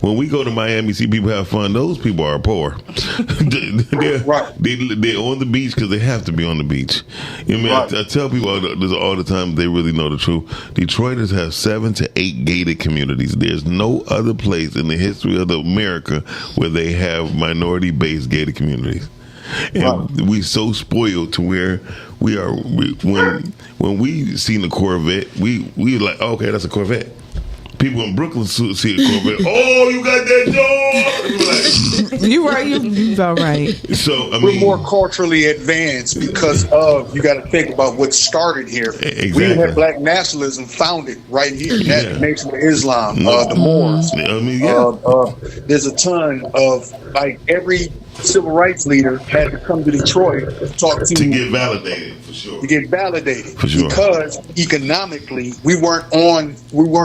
[SPEAKER 9] when we go to Miami, see people have fun. Those people are poor. they're on the beach because they have to be on the beach. You know, I tell people all the time, they really know the truth. Detroiters have 7 to 8 gated communities. There's no other place in the history of America where they have minority-based gated communities. And we so spoiled to where we are. When we seen a Corvette, we like, okay, that's a Corvette. People in Brooklyn see a Corvette. Oh, you got that dog!
[SPEAKER 4] You right. You about right.
[SPEAKER 9] So I mean,
[SPEAKER 12] we're more culturally advanced because of, you got to think about what started here.
[SPEAKER 9] Exactly.
[SPEAKER 12] We had black nationalism founded right here. That Nation of Islam, the Moors.
[SPEAKER 9] I mean,
[SPEAKER 12] there's a ton of, like, every civil rights leader had to come to Detroit to
[SPEAKER 9] get validated, for sure.
[SPEAKER 12] To get validated,
[SPEAKER 9] for sure.
[SPEAKER 12] Because economically we weren't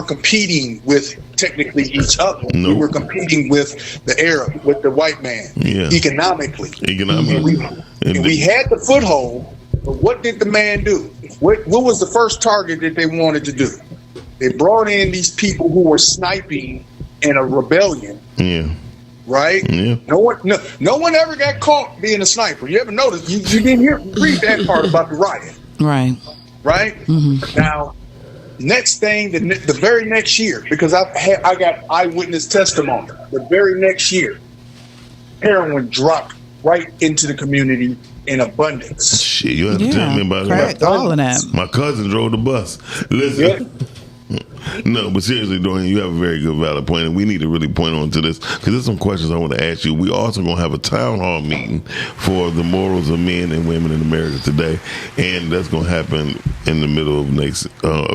[SPEAKER 12] competing with technically each other. Nope. We were competing with the Arab, with the white man. Economically. And we had the foothold, but what did the man do? What was the first target that they wanted to do? They brought in these people who were sniping in a rebellion. Right?
[SPEAKER 9] Yeah.
[SPEAKER 12] No one ever got caught being a sniper. You ever notice? You didn't read that part about the riot.
[SPEAKER 4] Right.
[SPEAKER 12] Mm-hmm. Now, next thing, the very next year, because I got eyewitness testimony. The very next year, heroin dropped right into the community in abundance.
[SPEAKER 9] Shit, you have to tell me about it.
[SPEAKER 4] All of that.
[SPEAKER 9] My cousin drove the bus. Listen. No, but seriously, Dorian, you have a very good, valid point, and we need to really point on to this because there's some questions I want to ask you. We also going to have a town hall meeting for the morals of men and women in America today, and that's going to happen in the middle of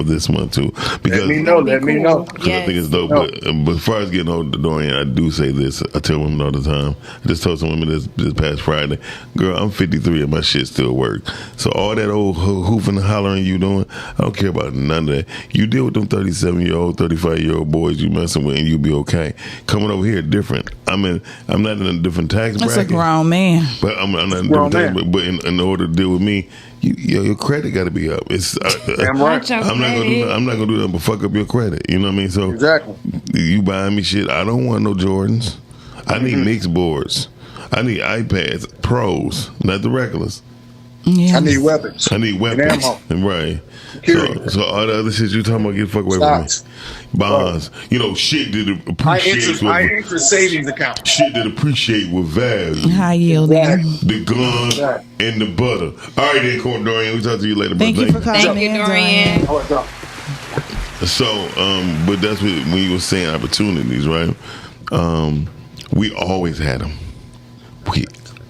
[SPEAKER 9] this month too. Because
[SPEAKER 12] let me know.
[SPEAKER 9] Because I think it's dope. But as far as getting older, Dorian, I do say this. I tell women all the time. I just told some women this past Friday, girl, I'm 53 and my shit still works. So all that old hoofing and hollering you doing, I don't care about none of that. You deal with them 37-year-old, 35-year-old boys you messing with, and you'll be okay. Coming over here, different. I mean, I'm not in a different tax bracket.
[SPEAKER 4] That's a grown man.
[SPEAKER 9] But I'm not in a different tax bracket. But in order to deal with me, your credit got to be up. It's
[SPEAKER 12] damn right.
[SPEAKER 9] I'm not gonna do that, but fuck up your credit. You know what I mean? So
[SPEAKER 12] exactly.
[SPEAKER 9] You buying me shit? I don't want no Jordans. I need mixed boards. I need iPads Pros, not the regulars.
[SPEAKER 12] Yeah. I need weapons.
[SPEAKER 9] And ammo. Right. So all the other shit you talking about, get fuck away from me. Bonds. You know, shit that appreciate.
[SPEAKER 12] High interest savings account.
[SPEAKER 9] Shit that appreciate with value.
[SPEAKER 4] High yielding.
[SPEAKER 9] The gun and the butter. All right then, Dorian. We'll talk to you later.
[SPEAKER 4] Thank you for calling.
[SPEAKER 6] Thank you, Dorian.
[SPEAKER 9] So, but that's what, when you were saying opportunities, right? We always had them. We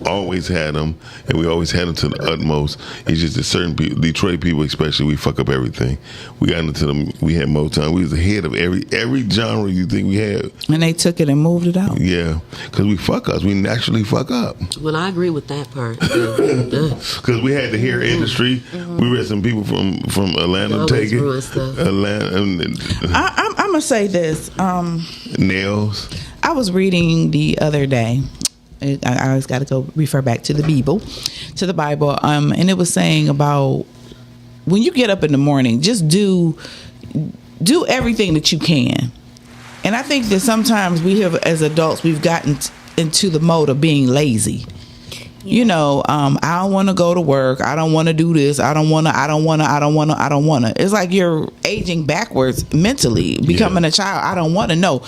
[SPEAKER 9] always had them, and we always had them to the utmost. It's just that certain people, Detroit people especially, we fuck up everything. We got into them. We had Motown. We was ahead of every genre you think we had,
[SPEAKER 4] and they took it and moved it out.
[SPEAKER 9] Yeah, because we fuck us. We naturally fuck up.
[SPEAKER 11] Well, I agree with that part.
[SPEAKER 9] Because we had the hair industry. We had some people from Atlanta take it. Atlanta.
[SPEAKER 4] I'm gonna say this.
[SPEAKER 9] Nails.
[SPEAKER 4] I was reading the other day. I always got to go refer back to the Bible, and it was saying about when you get up in the morning, just do everything that you can. And I think that sometimes we have, as adults, we've gotten into the mode of being lazy. You know, I don't want to go to work. I don't want to do this. I don't want to. It's like you're aging backwards mentally, becoming a child. I don't want to know.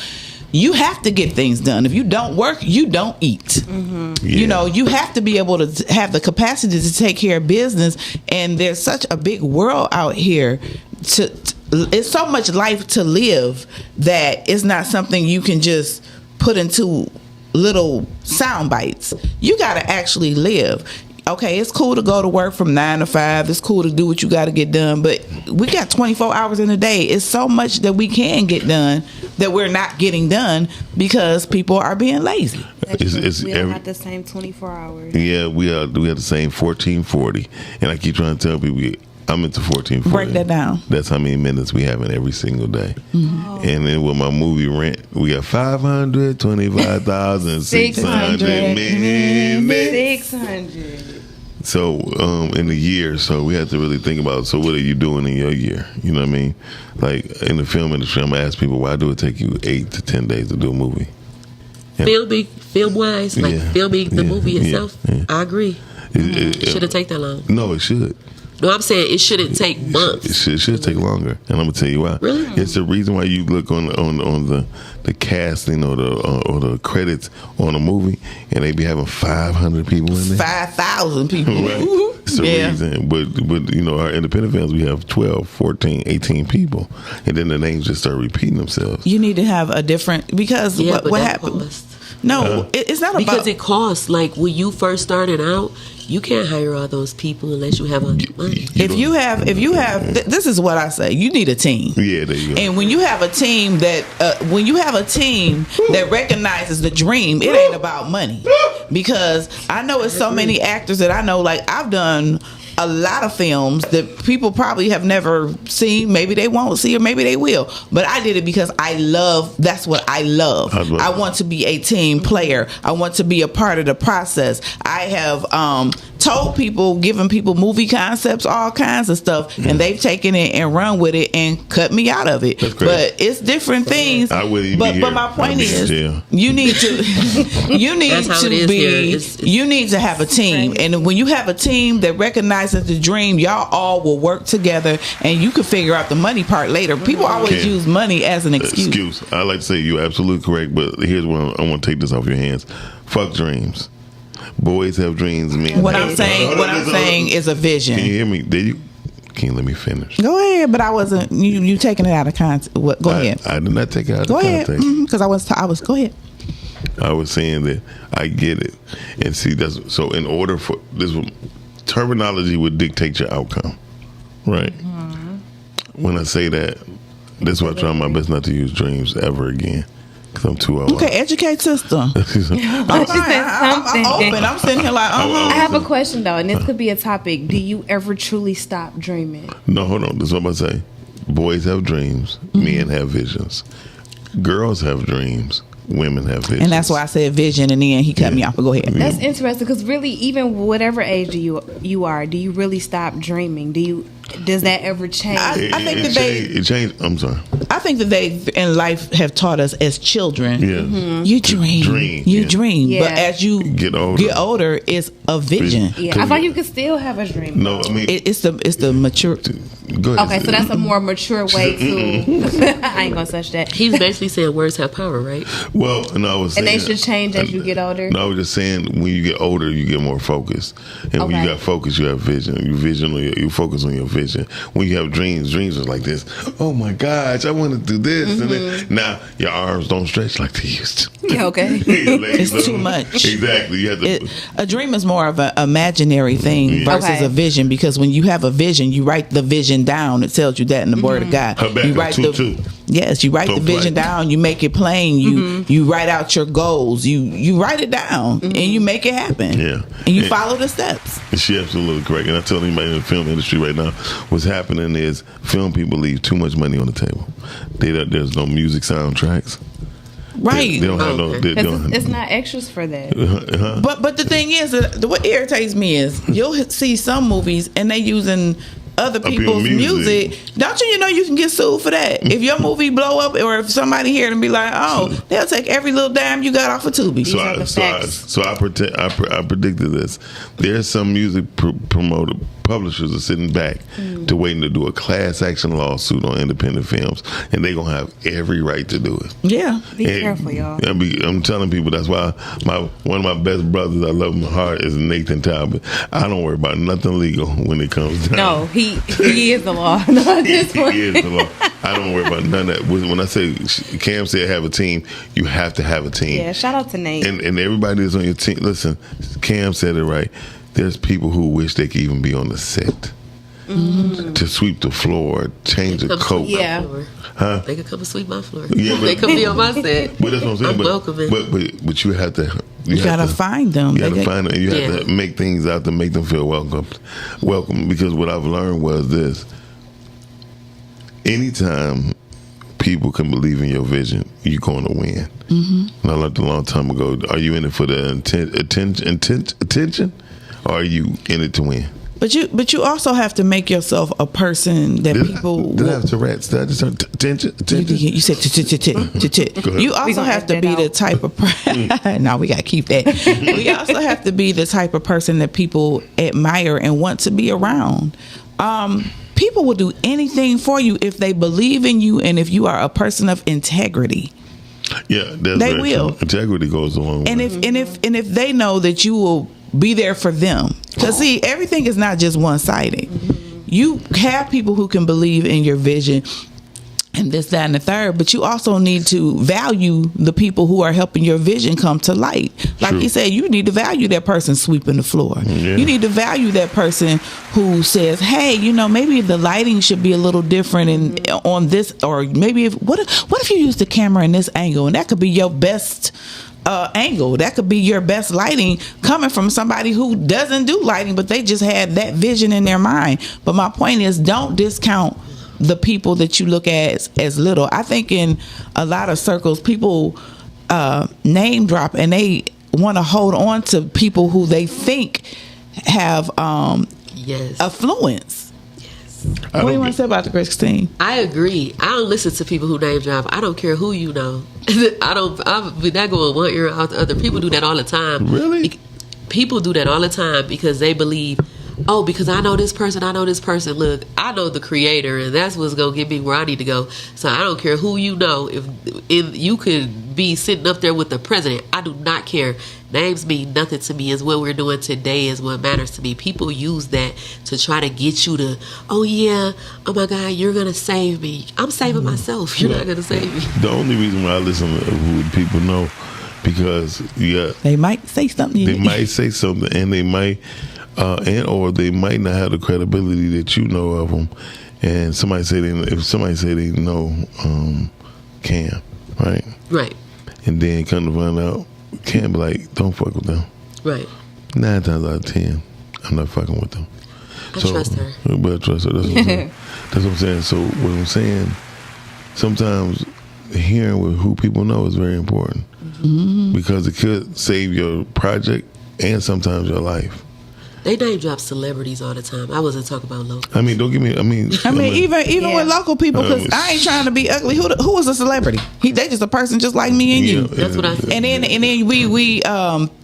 [SPEAKER 4] You have to get things done. If you don't work, you don't eat. Mm-hmm. Yeah. You know, you have to be able to have the capacity to take care of business. And there's such a big world out here. It's so much life to live that it's not something you can just put into little sound bites. You got to actually live. Okay, it's cool to go to work from 9 to 5. It's cool to do what you got to get done. But we got 24 hours in a day. It's so much that we can get done that we're not getting done because people are being lazy.
[SPEAKER 7] We don't have the same 24 hours.
[SPEAKER 9] Yeah, we have the same 1440. And I keep trying to tell people, I'm into 1440.
[SPEAKER 4] Break that down.
[SPEAKER 9] That's how many minutes we have in every single day. Mm-hmm. And then with my movie rent, we got 525,600 minutes.
[SPEAKER 7] 600.
[SPEAKER 9] So in the year, so we have to really think about, so what are you doing in your year? You know what I mean? Like in the film industry, I'm gonna ask people, why do it take you 8 to 10 days to do a movie? Yeah.
[SPEAKER 11] Film wise, like filming the movie itself, I agree. It shouldn't take that long.
[SPEAKER 9] No, it should.
[SPEAKER 11] No, I'm saying it shouldn't take months.
[SPEAKER 9] It should take longer, and I'm gonna tell you why.
[SPEAKER 11] Really?
[SPEAKER 9] It's the reason why you look on the casting or the credits on a movie, and they be having 500 people in there.
[SPEAKER 4] 5,000 people.
[SPEAKER 9] Right. It's the reason. But you know, our independent films, we have 12, 14, 18 people, and then the names just start repeating themselves.
[SPEAKER 4] You need to have a different, because what happened? No, it's not
[SPEAKER 11] because
[SPEAKER 4] about,
[SPEAKER 11] it costs. Like when you first started out, you can't hire all those people unless you have money.
[SPEAKER 4] If you have, this is what I say: you need a team.
[SPEAKER 9] Yeah, there you go.
[SPEAKER 4] And when you have a team that, recognizes the dream, it ain't about money. Because I know it's so many actors that I know. Like I've done a lot of films that people probably have never seen. Maybe they won't see, or maybe they will. But I did it because that's what I love. I want to be a team player. I want to be a part of the process. I have told people, given people movie concepts, all kinds of stuff, and they've taken it and run with it and cut me out of it. But it's different things. But my point is, you need to you need to have a team, and when you have a team that recognizes the dream, y'all all will work together, and you can figure out the money part later. People always use money as an excuse.
[SPEAKER 9] I like to say you're absolutely correct, but here's what I want to take this off your hands. Fuck dreams. Boys have dreams.
[SPEAKER 4] What I'm saying is a vision.
[SPEAKER 9] Can you hear me? Can you let me finish?
[SPEAKER 4] Go ahead, but I wasn't. You taking it out of context. Go ahead.
[SPEAKER 9] I did not take it out of
[SPEAKER 4] context.
[SPEAKER 9] Go ahead,
[SPEAKER 4] because I was. Go ahead.
[SPEAKER 9] I was saying that I get it, and see that's so. In order for this, terminology would dictate your outcome, right? When I say that, that's why I try my best not to use dreams ever again. Because I'm too old.
[SPEAKER 4] Okay, educate sister. I'm open. I'm sitting here like,
[SPEAKER 13] I have a question though, and this could be a topic. Do you ever truly stop dreaming?
[SPEAKER 9] No, hold on. This is what I'm going to say. Boys have dreams. Men have visions. Girls have dreams. Women have visions.
[SPEAKER 4] And that's why I said vision, and then he cut me off. But go ahead.
[SPEAKER 13] That's interesting, because really, even whatever age you are, do you really stop dreaming? Does that ever change?
[SPEAKER 4] I think that
[SPEAKER 9] it changed. I'm sorry.
[SPEAKER 4] I think that they in life have taught us as children.
[SPEAKER 9] Yeah.
[SPEAKER 4] You dream. You dream.
[SPEAKER 13] Yeah.
[SPEAKER 4] But as you get older, it's a vision.
[SPEAKER 13] Yeah. I thought you could still have a dream.
[SPEAKER 9] No, I mean
[SPEAKER 4] it's the mature.
[SPEAKER 9] Go ahead.
[SPEAKER 13] Okay, so that's a more mature way to. I ain't gonna touch that.
[SPEAKER 11] He's basically saying words have power, right?
[SPEAKER 9] Well, no, I was saying,
[SPEAKER 13] and they should change as you get older.
[SPEAKER 9] No, I was just saying when you get older, you get more focused, and when you got focus, you have vision. You focus on your vision. When you have dreams is like this. Oh my gosh, I want to do this, and then now your arms don't stretch like they used to.
[SPEAKER 13] Yeah, okay.
[SPEAKER 4] It's too much.
[SPEAKER 9] Exactly. You have to.
[SPEAKER 4] A dream is more of an imaginary thing versus a vision, because when you have a vision, you write the vision down. It tells you that in the Word of God.
[SPEAKER 9] You write
[SPEAKER 4] you write the vision down. You make it plain. You write out your goals. You write it down and you make it happen.
[SPEAKER 9] Yeah,
[SPEAKER 4] and you follow the steps.
[SPEAKER 9] She's absolutely correct. And I tell anybody in the film industry right now, what's happening is film people leave too much money on the table. There's no music soundtracks.
[SPEAKER 4] Right.
[SPEAKER 9] They don't have no.
[SPEAKER 13] It's not extras for that.
[SPEAKER 4] But the thing is, what irritates me is you'll see some movies and they using other people's music. Don't you know you can get sued for that? If your movie blow up, or if somebody hear it and be like, oh, they'll take every little dime you got off of Tubi.
[SPEAKER 9] So I predicted this. There's some music publishers are sitting back to waiting to do a class action lawsuit on independent films, and they're gonna have every right to do it.
[SPEAKER 4] Yeah,
[SPEAKER 13] be careful, y'all.
[SPEAKER 9] I'm telling people that's why one of my best brothers, I love him hard, is Nathan Talbot. I don't worry about nothing legal when it comes down.
[SPEAKER 13] No, he is the law. He is
[SPEAKER 9] the law. I don't worry about none of that. When I say Cam said have a team, you have to have a team.
[SPEAKER 13] Yeah, shout out to Nate.
[SPEAKER 9] And everybody that's on your team. Listen, Cam said it right. There's people who wish they could even be on the set. To sweep the floor, change the coat.
[SPEAKER 11] Yeah.
[SPEAKER 9] Huh?
[SPEAKER 11] They could come and sweep my floor.
[SPEAKER 9] Yeah,
[SPEAKER 11] they could be on my set.
[SPEAKER 9] But that's what I'm saying.
[SPEAKER 11] I'm welcoming.
[SPEAKER 9] But you have to.
[SPEAKER 4] You gotta find them.
[SPEAKER 9] You gotta find them. You have to make things out to make them feel welcome. Because what I've learned was this: anytime people can believe in your vision, you're going to win. And I learned a long time ago. Are you in it for the attention? or are you in it to win?
[SPEAKER 4] But you also have to make yourself a person that people.
[SPEAKER 9] Did I have Tourette's? Did I just turn attention?
[SPEAKER 4] You said You also have to be the type of person. No, we gotta keep that. We also have to be the type of person that people admire and want to be around. People will do anything for you if they believe in you and if you are a person of integrity.
[SPEAKER 9] Yeah, that's
[SPEAKER 4] they
[SPEAKER 9] very
[SPEAKER 4] will.
[SPEAKER 9] true. Integrity goes a long way.
[SPEAKER 4] And if they know that you will be there for them, because see, everything is not just one-sided. You have people who can believe in your vision and this, that, and the third, but you also need to value the people who are helping your vision come to light. Like you said, you need to value that person sweeping the floor.
[SPEAKER 9] Yeah.
[SPEAKER 4] You need to value that person who says, hey, maybe the lighting should be a little different on this, or maybe what if you use the camera in this angle, and that could be your best angle. That could be your best lighting coming from somebody who doesn't do lighting, but they just had that vision in their mind. But my point is, don't discount the people that you look at as little. I think in a lot of circles, people name drop and they want to hold on to people who they think have affluence. What do you want to say about the Christine?
[SPEAKER 11] I agree. I don't listen to people who name drop. I don't care who you know. I'm not going one ear out the other. People do that all the time.
[SPEAKER 9] Really?
[SPEAKER 11] People do that all the time because they believe, oh, because I know this person. Look, I know the creator, and that's what's going to get me where I need to go. So I don't care who you know. If you could be sitting up there with the president, I do not care. Names mean nothing to me. Is what we're doing today is what matters to me. People use that to try to get you to, oh yeah, oh my God, you're going to save me. I'm saving myself. You're not going to save me.
[SPEAKER 9] The only reason why I listen to who people know, because
[SPEAKER 4] they might say something.
[SPEAKER 9] They might say something, and they might, or they might not have the credibility that you know of them. And if somebody say they know Cam, right?
[SPEAKER 11] Right.
[SPEAKER 9] And then come to find out, Cam be like, don't fuck with them.
[SPEAKER 11] Right.
[SPEAKER 9] 9 times out of 10, I'm not fucking with them.
[SPEAKER 11] I trust her.
[SPEAKER 9] You better trust her. That's what I'm saying. That's what I'm saying. So what I'm saying, sometimes hearing with who people know is very important, because it could save your project and sometimes your life.
[SPEAKER 11] They name drop celebrities all the time. I wasn't talking about local.
[SPEAKER 9] I mean, don't give me.
[SPEAKER 4] Even with local people, because I ain't trying to be ugly. Who was a celebrity? They just a person just like me and you.
[SPEAKER 11] That's what I said.
[SPEAKER 4] And then we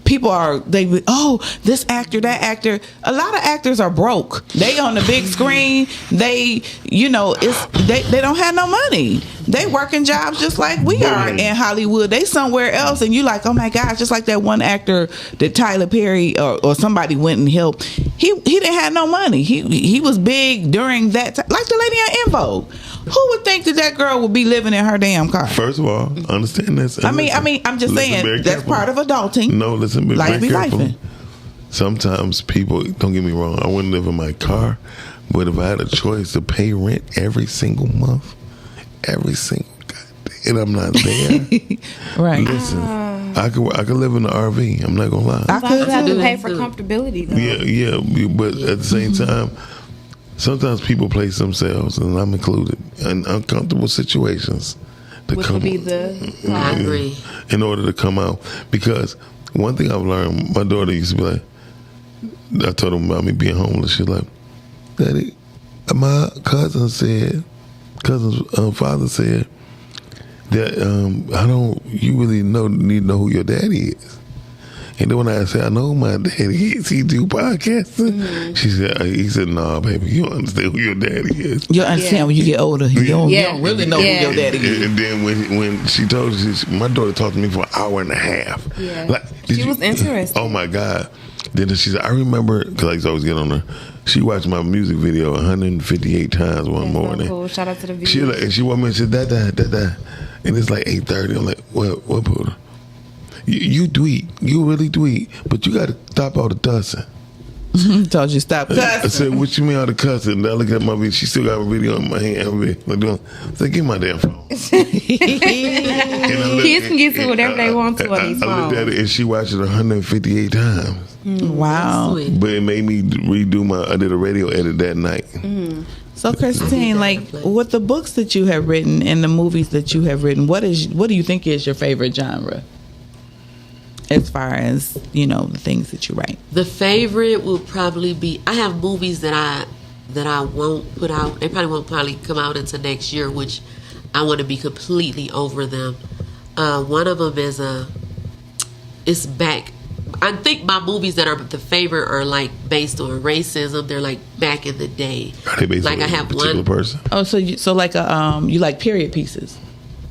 [SPEAKER 4] people are this actor, that actor. A lot of actors are broke. They on the big screen. They they don't have no money. They working jobs just like we are in Hollywood. They somewhere else, and you like, oh my gosh, just like that one actor that Tyler Perry or somebody went and helped. He didn't have no money. He was big during that time, like the lady on En Vogue. Who would think that girl would be living in her damn car?
[SPEAKER 9] First of all, understand this.
[SPEAKER 4] I mean, I'm just saying that's part of adulting.
[SPEAKER 9] No, listen, be
[SPEAKER 4] life
[SPEAKER 9] very careful.
[SPEAKER 4] Lifing.
[SPEAKER 9] Sometimes people, don't get me wrong, I wouldn't live in my car, but if I had a choice to pay rent every single month, and I'm not there,
[SPEAKER 4] right?
[SPEAKER 9] Listen, I could live in an RV. I'm not gonna lie.
[SPEAKER 13] I could have to pay for comfortability, though.
[SPEAKER 9] Yeah, but at the same time, sometimes people place themselves, and I'm included, in uncomfortable situations
[SPEAKER 13] Which would be
[SPEAKER 11] I agree.
[SPEAKER 9] In order to come out, because one thing I've learned, my daughter used to be like, I told her about me being homeless. She's like, Daddy, my cousin's father said that you really need to know who your daddy is. And then when I said, I know who my daddy is, he do podcasting. He said, nah, baby, you don't understand who your daddy is.
[SPEAKER 4] You'll understand when you get older. You don't really know who your daddy is.
[SPEAKER 9] And then when she told us, my daughter talked to me for an hour and a half.
[SPEAKER 13] Yeah. She was interested.
[SPEAKER 9] Oh my God. Then she said, I remember, because I used to always get on her, she watched my music video 158 times one morning.
[SPEAKER 13] So cool. Shout out to the video.
[SPEAKER 9] She walked me and said, that. And it's like 8:30. I'm like, what Buddha? You tweet. You really tweet. But you got to stop all the cussing.
[SPEAKER 4] Told you stop cussing.
[SPEAKER 9] I said, what you mean all the cussing? And I look at my video. She still got a video in my hand. I said, give me my damn phone.
[SPEAKER 13] Kids can get to whatever they want to on these phones.
[SPEAKER 9] I looked at it and she watched it 158 times.
[SPEAKER 4] Wow.
[SPEAKER 9] But it made me redo I did a radio edit that night.
[SPEAKER 4] So Christine, like with the books that you have written and the movies that you have written, what do you think is your favorite genre? as far as the things that you write?
[SPEAKER 11] The favorite will probably be, I have movies that I won't put out. They probably come out into next year, which I want to be completely over them. One of them is it's back. I think my movies that are the favorite are like based on racism. They're like back in the day.
[SPEAKER 9] Are they based
[SPEAKER 11] like
[SPEAKER 9] on
[SPEAKER 11] I have
[SPEAKER 9] a particular
[SPEAKER 11] one
[SPEAKER 9] person?
[SPEAKER 4] Oh, so like you like period pieces?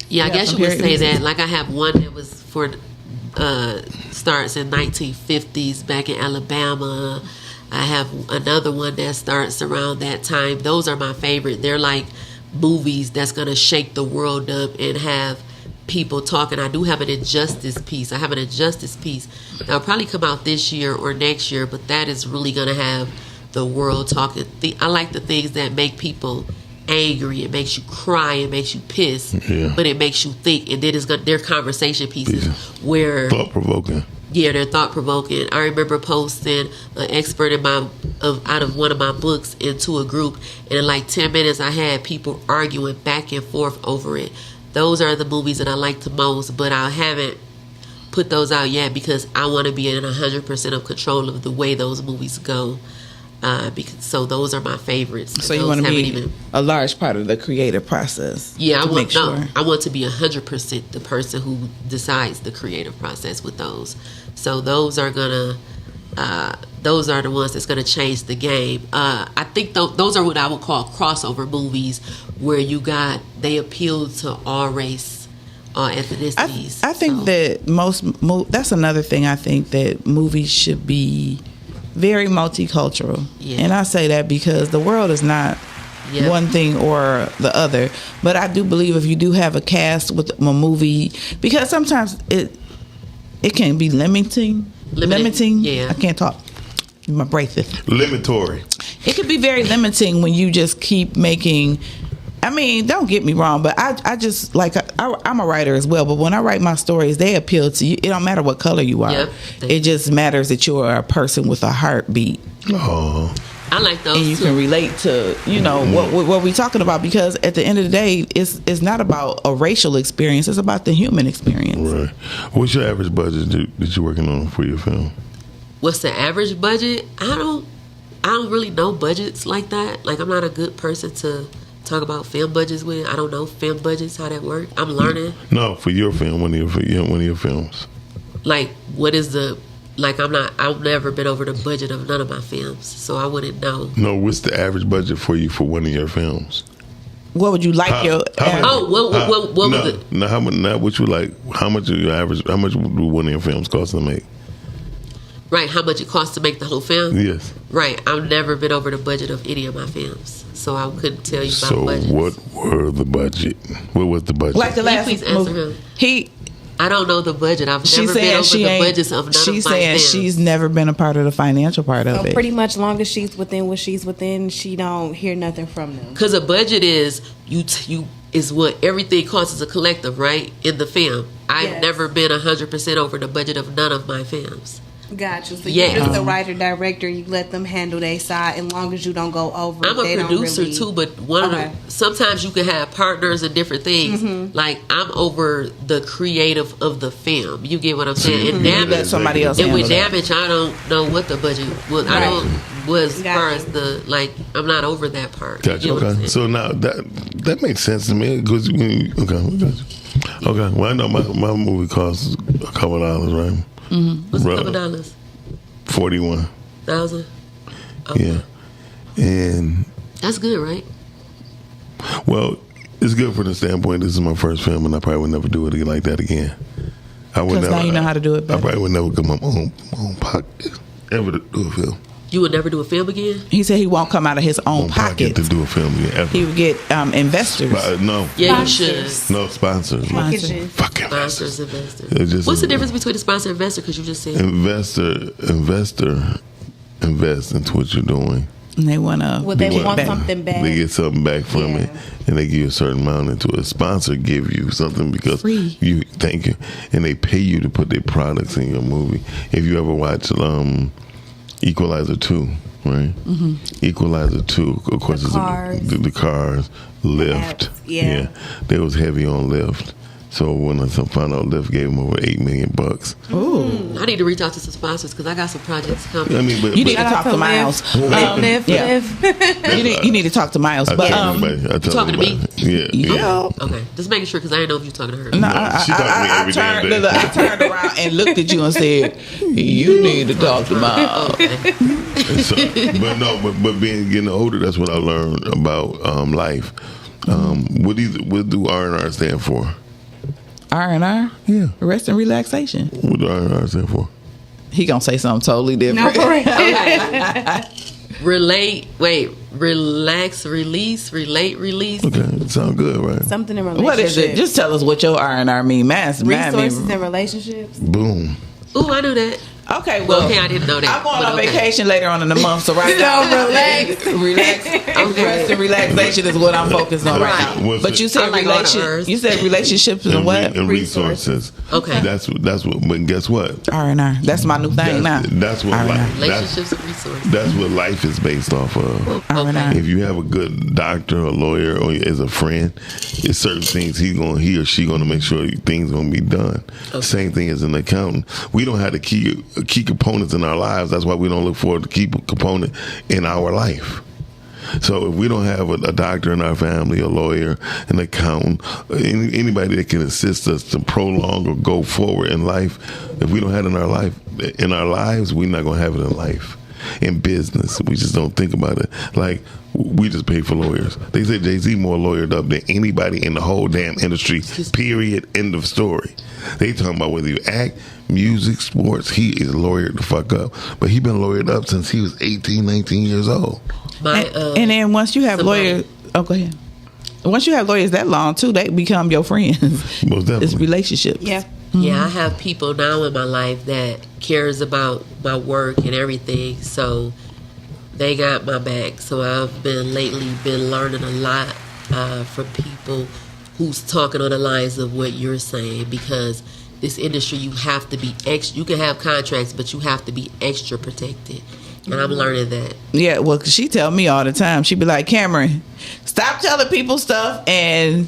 [SPEAKER 11] Yeah, I guess you would
[SPEAKER 4] period
[SPEAKER 11] say
[SPEAKER 4] pieces?
[SPEAKER 11] that. Like I have one that was for starts in 1950s back in Alabama. I have another one that starts around that time. Those are my favorite. They're like movies that's gonna shake the world up and have people talking. I do have an injustice piece. That'll probably come out this year or next year, but that is really gonna have the world talking. I like the things that make people angry. It makes you cry. It makes you piss.
[SPEAKER 9] Yeah.
[SPEAKER 11] But it makes you think. And then they're conversation pieces where
[SPEAKER 9] thought provoking.
[SPEAKER 11] Yeah, they're thought provoking. I remember posting an expert out of one of my books into a group, and in like 10 minutes, I had people arguing back and forth over it. Those are the movies that I like the most, but I haven't put those out yet because I want to be in 100% of control of the way those movies go. So those are my favorites.
[SPEAKER 4] So you want to be a large part of the creative process.
[SPEAKER 11] Yeah,
[SPEAKER 4] I want
[SPEAKER 11] to be 100% the person who decides the creative process with those. So those are the ones that's gonna change the game. I think those are what I would call crossover movies, where they appeal to all race, all ethnicities.
[SPEAKER 4] I think that that's another thing. I think that movies should be very multicultural. Yeah. And I say that because the world is not one thing or the other. But I do believe if you do have a cast with a movie, because sometimes it can be limiting.
[SPEAKER 11] Yeah.
[SPEAKER 4] I can't talk. My breath is
[SPEAKER 9] limitory.
[SPEAKER 4] It could be very limiting when you just keep making. I mean, don't get me wrong, but I just like I'm a writer as well. But when I write my stories, they appeal to you. It don't matter what color you are. Yep. It just matters that you are a person with a heartbeat.
[SPEAKER 9] Oh,
[SPEAKER 11] I like those.
[SPEAKER 4] And you can relate to what we're talking about, because at the end of the day, it's not about a racial experience. It's about the human experience.
[SPEAKER 9] Right. What's your average budget that you're working on for your film?
[SPEAKER 11] What's the average budget? I don't really know budgets like that. Like, I'm not a good person to talk about film budgets with. I don't know film budgets, how that work. I'm learning.
[SPEAKER 9] No, for your film, one of your films.
[SPEAKER 11] Like, what is the I've never been over the budget of none of my films, so I wouldn't know.
[SPEAKER 9] No, what's the average budget for you for one of your films?
[SPEAKER 4] What would you like
[SPEAKER 11] how much would your average? How much would one of your films cost to make?
[SPEAKER 9] Right,
[SPEAKER 11] how much it costs to make the whole film?
[SPEAKER 9] Yes.
[SPEAKER 11] Right, I've never been over the budget of any of my films, so I couldn't tell you about budgets.
[SPEAKER 9] So what were the budget? What was the budget?
[SPEAKER 4] Like the last
[SPEAKER 11] movie. I don't know the budget. I've never been over the budgets of none of my films.
[SPEAKER 4] She's saying she's never been a part of the financial part of it.
[SPEAKER 13] Pretty much, long as she's within what she's within, she don't hear nothing from them.
[SPEAKER 11] Because a budget is is what everything costs as a collective, right? In the film, I've never been 100% over the budget of none of my films.
[SPEAKER 13] Gotcha. So you're just the writer, director. You let them handle their side, as long as you don't go over.
[SPEAKER 11] I'm a producer too, but sometimes you can have partners and different things. Mm-hmm. Like, I'm over the creative of the film. You get what I'm saying? And Damage,
[SPEAKER 4] somebody else.
[SPEAKER 11] And with Damage, I don't know what the budget was. I don't as far as I'm not over that part.
[SPEAKER 9] Gotcha. Okay. So now that makes sense to me. Because okay. Well, I know my movie costs a couple $, right?
[SPEAKER 11] Mm-hmm. What's a couple $?
[SPEAKER 9] 41,000.
[SPEAKER 11] Okay.
[SPEAKER 9] Yeah, and
[SPEAKER 11] that's good, right?
[SPEAKER 9] Well, it's good for the standpoint. This is my first film, and I probably would never do it like that again.
[SPEAKER 4] Because now you know how to do it better.
[SPEAKER 9] I probably would never come up my own pocket ever to do a film.
[SPEAKER 11] You would never do a film again?
[SPEAKER 4] He said he won't come out of his own pocket
[SPEAKER 9] to do a film again ever.
[SPEAKER 4] He would get investors.
[SPEAKER 9] No.
[SPEAKER 11] Yeah, you should.
[SPEAKER 9] No, sponsors.
[SPEAKER 11] Fucking investors. What's the difference between a sponsor and investor? Because you just said
[SPEAKER 9] investor invest into what you're doing.
[SPEAKER 4] And they want
[SPEAKER 13] something back.
[SPEAKER 9] They get something back from it, and they give you a certain amount into it. A sponsor give you something because thank you, and they pay you to put their products in your movie. If you ever watch Equalizer 2, right? Mm-hmm. Equalizer 2, of course, the cars, Lyft. Yeah, they was heavy on Lyft. So when I found out Lyft gave him over $8 million.
[SPEAKER 11] Ooh. I need to reach out to some sponsors because I got some projects coming.
[SPEAKER 9] I mean,
[SPEAKER 4] you need to talk to Miles. You need to talk to Miles.
[SPEAKER 9] I
[SPEAKER 4] But
[SPEAKER 11] you talking to me?
[SPEAKER 9] Yeah.
[SPEAKER 11] Okay, just making sure because I didn't know if you were talking to her.
[SPEAKER 4] No,
[SPEAKER 9] She talked to me every damn day.
[SPEAKER 4] I turned around and looked at you and said, "You need to talk to Miles."
[SPEAKER 9] But getting older, that's what I learned about life. What do R&R stand for?
[SPEAKER 4] R&R?
[SPEAKER 9] Yeah.
[SPEAKER 4] Rest and relaxation.
[SPEAKER 9] What do R&R stand for?
[SPEAKER 4] He gonna say something totally different.
[SPEAKER 11] Relax, release, relate, release.
[SPEAKER 9] Okay, it sounds good, right?
[SPEAKER 13] Something in relationships.
[SPEAKER 4] What is it? Just tell us what your R&R mean.
[SPEAKER 13] Resources and relationships.
[SPEAKER 9] Boom.
[SPEAKER 11] Ooh, I knew that.
[SPEAKER 4] Okay, well,
[SPEAKER 11] I didn't know that.
[SPEAKER 4] I'm going on vacation later on in the month, so right now, relax. Rest and relaxation is what I'm focused on right now. But you said relationships and what?
[SPEAKER 9] And resources.
[SPEAKER 11] Okay.
[SPEAKER 9] That's what. But guess what?
[SPEAKER 4] R&R. That's my new thing now.
[SPEAKER 9] That's what
[SPEAKER 11] relationships and resources.
[SPEAKER 9] That's what life is based off of.
[SPEAKER 4] R&R.
[SPEAKER 9] If you have a good doctor, a lawyer, or as a friend, it's certain things he or she gonna make sure things gonna be done. Okay. Same thing as an accountant. We don't have the key components in our lives. That's why we don't look for the key component in our life. So if we don't have a doctor in our family, a lawyer, an accountant, anybody that can assist us to prolong or go forward in life, if we don't have it in our lives, we're not gonna have it in life. In business, we just don't think about it. Like, we just pay for lawyers. They say Jay-Z more lawyered up than anybody in the whole damn industry, period, end of story. They talking about whether you act, music, sports, he is lawyered the fuck up. But he been lawyered up since he was 18, 19 years old.
[SPEAKER 4] And then once you have lawyers, go ahead. Once you have lawyers that long too, they become your friends.
[SPEAKER 9] Most definitely.
[SPEAKER 4] It's relationships.
[SPEAKER 13] Yeah.
[SPEAKER 11] Yeah, I have people now in my life that cares about my work and everything, so they got my back. So I've been learning a lot from people who's talking on the lines of what you're saying, because this industry, you have to be extra. You can have contracts, but you have to be extra protected. And I'm learning that.
[SPEAKER 4] Yeah, well, she tell me all the time. She be like, Cameron, stop telling people stuff, and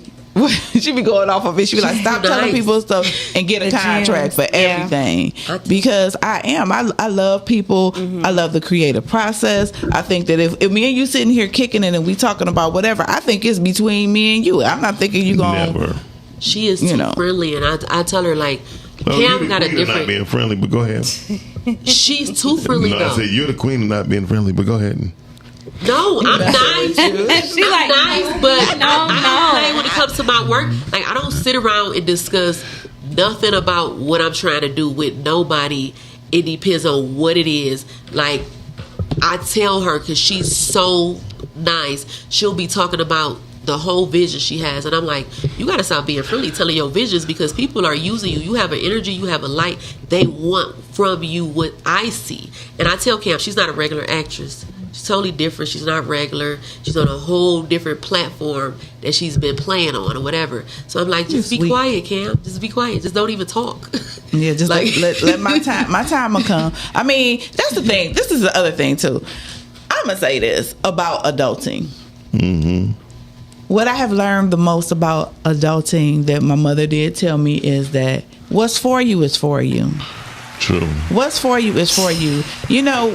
[SPEAKER 4] she be going off of it. She be like, stop telling people stuff and get a contract for everything. Because I love people. I love the creative process. I think that if me and you sitting here kicking it and we talking about whatever, I think it's between me and you. I'm not thinking you going.
[SPEAKER 9] Never.
[SPEAKER 11] She is too friendly, and I tell her like, Cam got a different.
[SPEAKER 9] Not being friendly, but go ahead.
[SPEAKER 11] She's too friendly.
[SPEAKER 9] No, I said you're the queen of not being friendly, but go ahead.
[SPEAKER 11] No, I'm nice.
[SPEAKER 13] She
[SPEAKER 11] I'm nice, but
[SPEAKER 13] no.
[SPEAKER 11] I when it comes to my work, like I don't sit around and discuss nothing about what I'm trying to do with nobody. It depends on what it is. Like I tell her, because she's so nice, she'll be talking about the whole vision she has, and I'm like, you gotta stop being friendly telling your visions, because people are using you. You have an energy, you have a light. They want from you what I see. And I tell Cam, she's not a regular actress. She's totally different. She's not regular. She's on a whole different platform that she's been playing on or whatever. So I'm like, just be quiet, Cam. Just be quiet. Just don't even talk.
[SPEAKER 4] Yeah, just like, let my time will come. I mean, that's the thing. This is the other thing too. I'm gonna say this about adulting.
[SPEAKER 9] Mm-hmm.
[SPEAKER 4] What I have learned the most about adulting that my mother did tell me is that what's for you is for you.
[SPEAKER 9] True.
[SPEAKER 4] What's for you is for you. You know,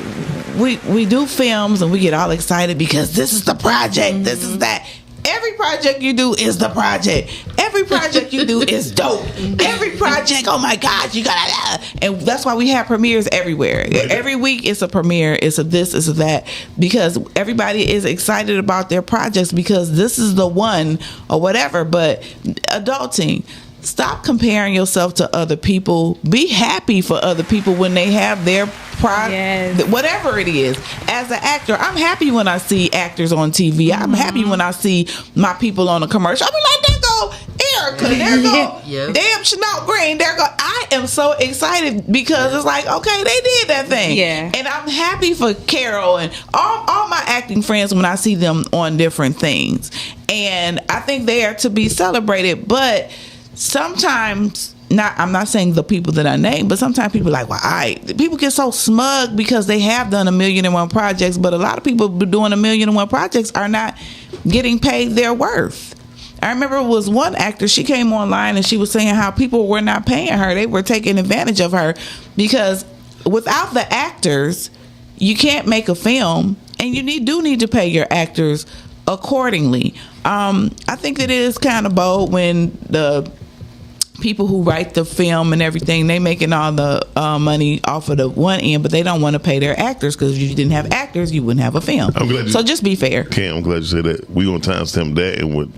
[SPEAKER 4] we do films and we get all excited because this is the project, this is that. Every project you do is the project. Every project you do is dope. Every project, oh my God, you gotta, and that's why we have premieres everywhere. Every week it's a premiere, it's a this, it's a that, because everybody is excited about their projects because this is the one or whatever. But adulting, stop comparing yourself to other people. Be happy for other people when they have their whatever it is. As an actor, I'm happy when I see actors on TV. I'm happy when I see my people on a commercial. I'll be like, there go Erica, there go damn Chanel Green, there go. I am so excited because it's like, okay, they did that thing. Yeah. And I'm happy for Carol and all my acting friends when I see them on different things. And I think they are to be celebrated, but sometimes, I'm not saying the people that I name, but sometimes people are like, people get so smug because they have done 1,000,001 projects, but a lot of people doing 1,000,001 projects are not getting paid their worth. I remember it was one actor, she came online and she was saying how people were not paying her. They were taking advantage of her because without the actors, you can't make a film, and you do need to pay your actors accordingly. I think that it is kind of bold when the people who write the film and everything, they making all the money off of the one end, but they don't want to pay their actors, because if you didn't have actors, you wouldn't have a film. So just be fair.
[SPEAKER 9] Cam, I'm glad you said that. We gonna timestamp that and what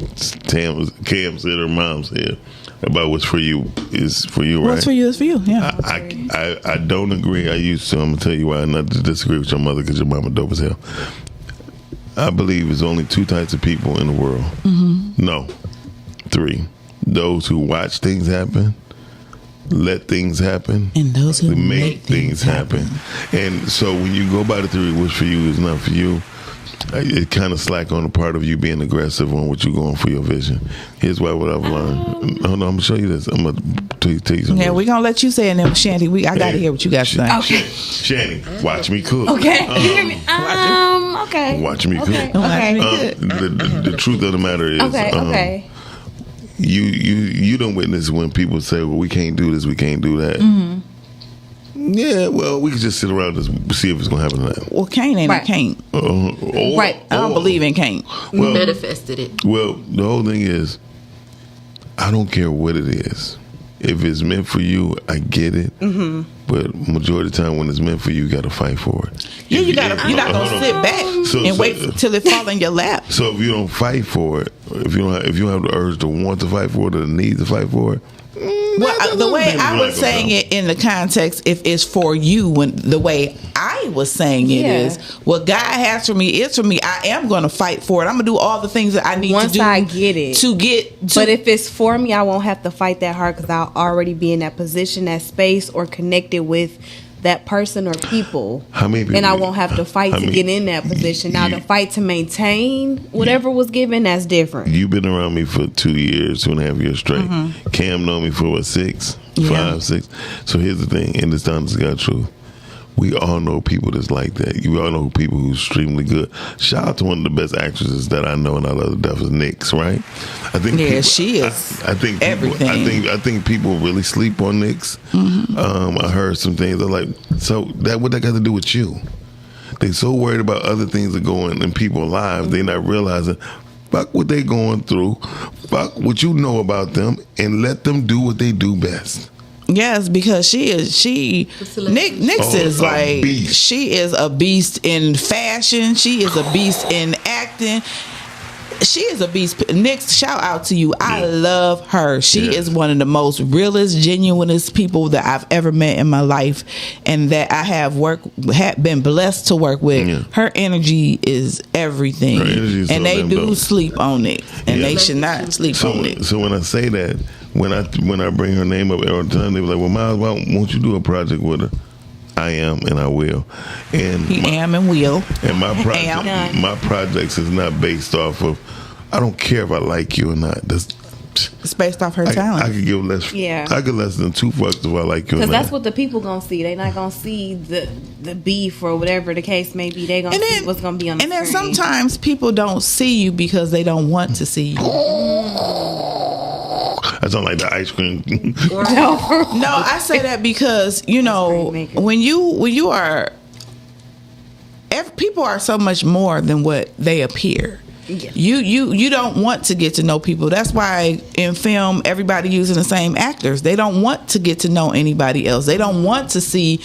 [SPEAKER 9] Cam said her mom said about what's for you is for you, right?
[SPEAKER 4] What's for you is for you. Yeah.
[SPEAKER 9] I don't agree. I used to. I'm gonna tell you why. Not to disagree with your mother, because your mama dope as hell. I believe there's only 2 types of people in the world. Mm-hmm. No, 3. Those who watch things happen, let things happen,
[SPEAKER 4] and those who
[SPEAKER 9] make things happen. And so when you go by the theory, what's for you is not for you, it kind of slack on the part of you being aggressive on what you're going for your vision. Here's what I've learned. Hold on, I'm gonna show you this. I'm gonna tell you something.
[SPEAKER 4] Yeah, we're gonna let you say it now, Shandy. I gotta hear what you got to say.
[SPEAKER 13] Okay.
[SPEAKER 9] Shandy, watch me cook.
[SPEAKER 13] Okay. You hear me? Okay.
[SPEAKER 9] Watch me cook.
[SPEAKER 13] Okay.
[SPEAKER 9] The truth of the matter is,
[SPEAKER 13] okay.
[SPEAKER 9] You don't witness when people say, well, we can't do this, we can't do that.
[SPEAKER 13] Mm-hmm.
[SPEAKER 9] Yeah, well, we can just sit around and see if it's going to happen tonight.
[SPEAKER 4] Well, can't ain't a can't.
[SPEAKER 13] Right.
[SPEAKER 4] I don't believe in can't.
[SPEAKER 9] Well,
[SPEAKER 11] manifested it.
[SPEAKER 9] Well, the whole thing is, I don't care what it is. If it's meant for you, I get it. Mm-hmm. But majority of the time, when it's meant for you, you got to fight for it.
[SPEAKER 4] Yeah, you're not gonna sit back and wait till it fall in your lap.
[SPEAKER 9] So if you don't fight for it, if you don't have the urge to want to fight for it or the need to fight for it.
[SPEAKER 4] Well, the way I was saying it in the context, if it's for you, when the way I was saying it is, what God has for me is for me. I am going to fight for it. I'm going to do all the things that I need to do.
[SPEAKER 13] Once I get it.
[SPEAKER 4] But
[SPEAKER 13] if it's for me, I won't have to fight that hard, because I'll already be in that position, that space, or connected with that person or people.
[SPEAKER 9] How many people?
[SPEAKER 13] And I won't have to fight to get in that position. Now, the fight to maintain whatever was given, that's different.
[SPEAKER 9] You've been around me for 2.5 years straight. Mm-hmm. Cam know me for what, 6? 5, 6? So here's the thing, and this honest God truth. We all know people that's like that. You all know people who's extremely good. Shout out to one of the best actresses that I know and I love to death is Nix, right? I think
[SPEAKER 4] she is.
[SPEAKER 9] I think people,
[SPEAKER 4] everything.
[SPEAKER 9] I think people really sleep on Nix. Mm-hmm. I heard some things. They're like, so that what that got to do with you? They so worried about other things that go on in people's lives, they're not realizing. Fuck what they going through. Fuck what you know about them, and let them do what they do best.
[SPEAKER 4] Yes, because Nix is like
[SPEAKER 9] beast.
[SPEAKER 4] She is a beast in fashion. She is a beast in acting. She is a beast. Nix, shout out to you. I love her. She is one of the most realest, genuinest people that I've ever met in my life, and that I have been blessed to work with. Yeah. Her energy is everything, and they do sleep on it, and they should not sleep on it.
[SPEAKER 9] So when I say that, when I bring her name up every time, they be like, "Well, Miles, why won't you do a project with her?" I am, and I will. And
[SPEAKER 4] will.
[SPEAKER 9] And my projects is not based off of. I don't care if I like you or not.
[SPEAKER 4] It's based off her talent.
[SPEAKER 9] I could give less.
[SPEAKER 13] Yeah.
[SPEAKER 9] I could less than 2 fucks if I like you or not.
[SPEAKER 13] Because that's what the people gonna see. They not gonna see the beef or whatever the case may be. They gonna see what's gonna be on the screen.
[SPEAKER 4] And then sometimes people don't see you because they don't want to see you.
[SPEAKER 9] I sound like the ice cream.
[SPEAKER 4] No, I say that because when you are, people are so much more than what they appear. Yeah. You don't want to get to know people. That's why in film everybody using the same actors. They don't want to get to know anybody else. They don't want to see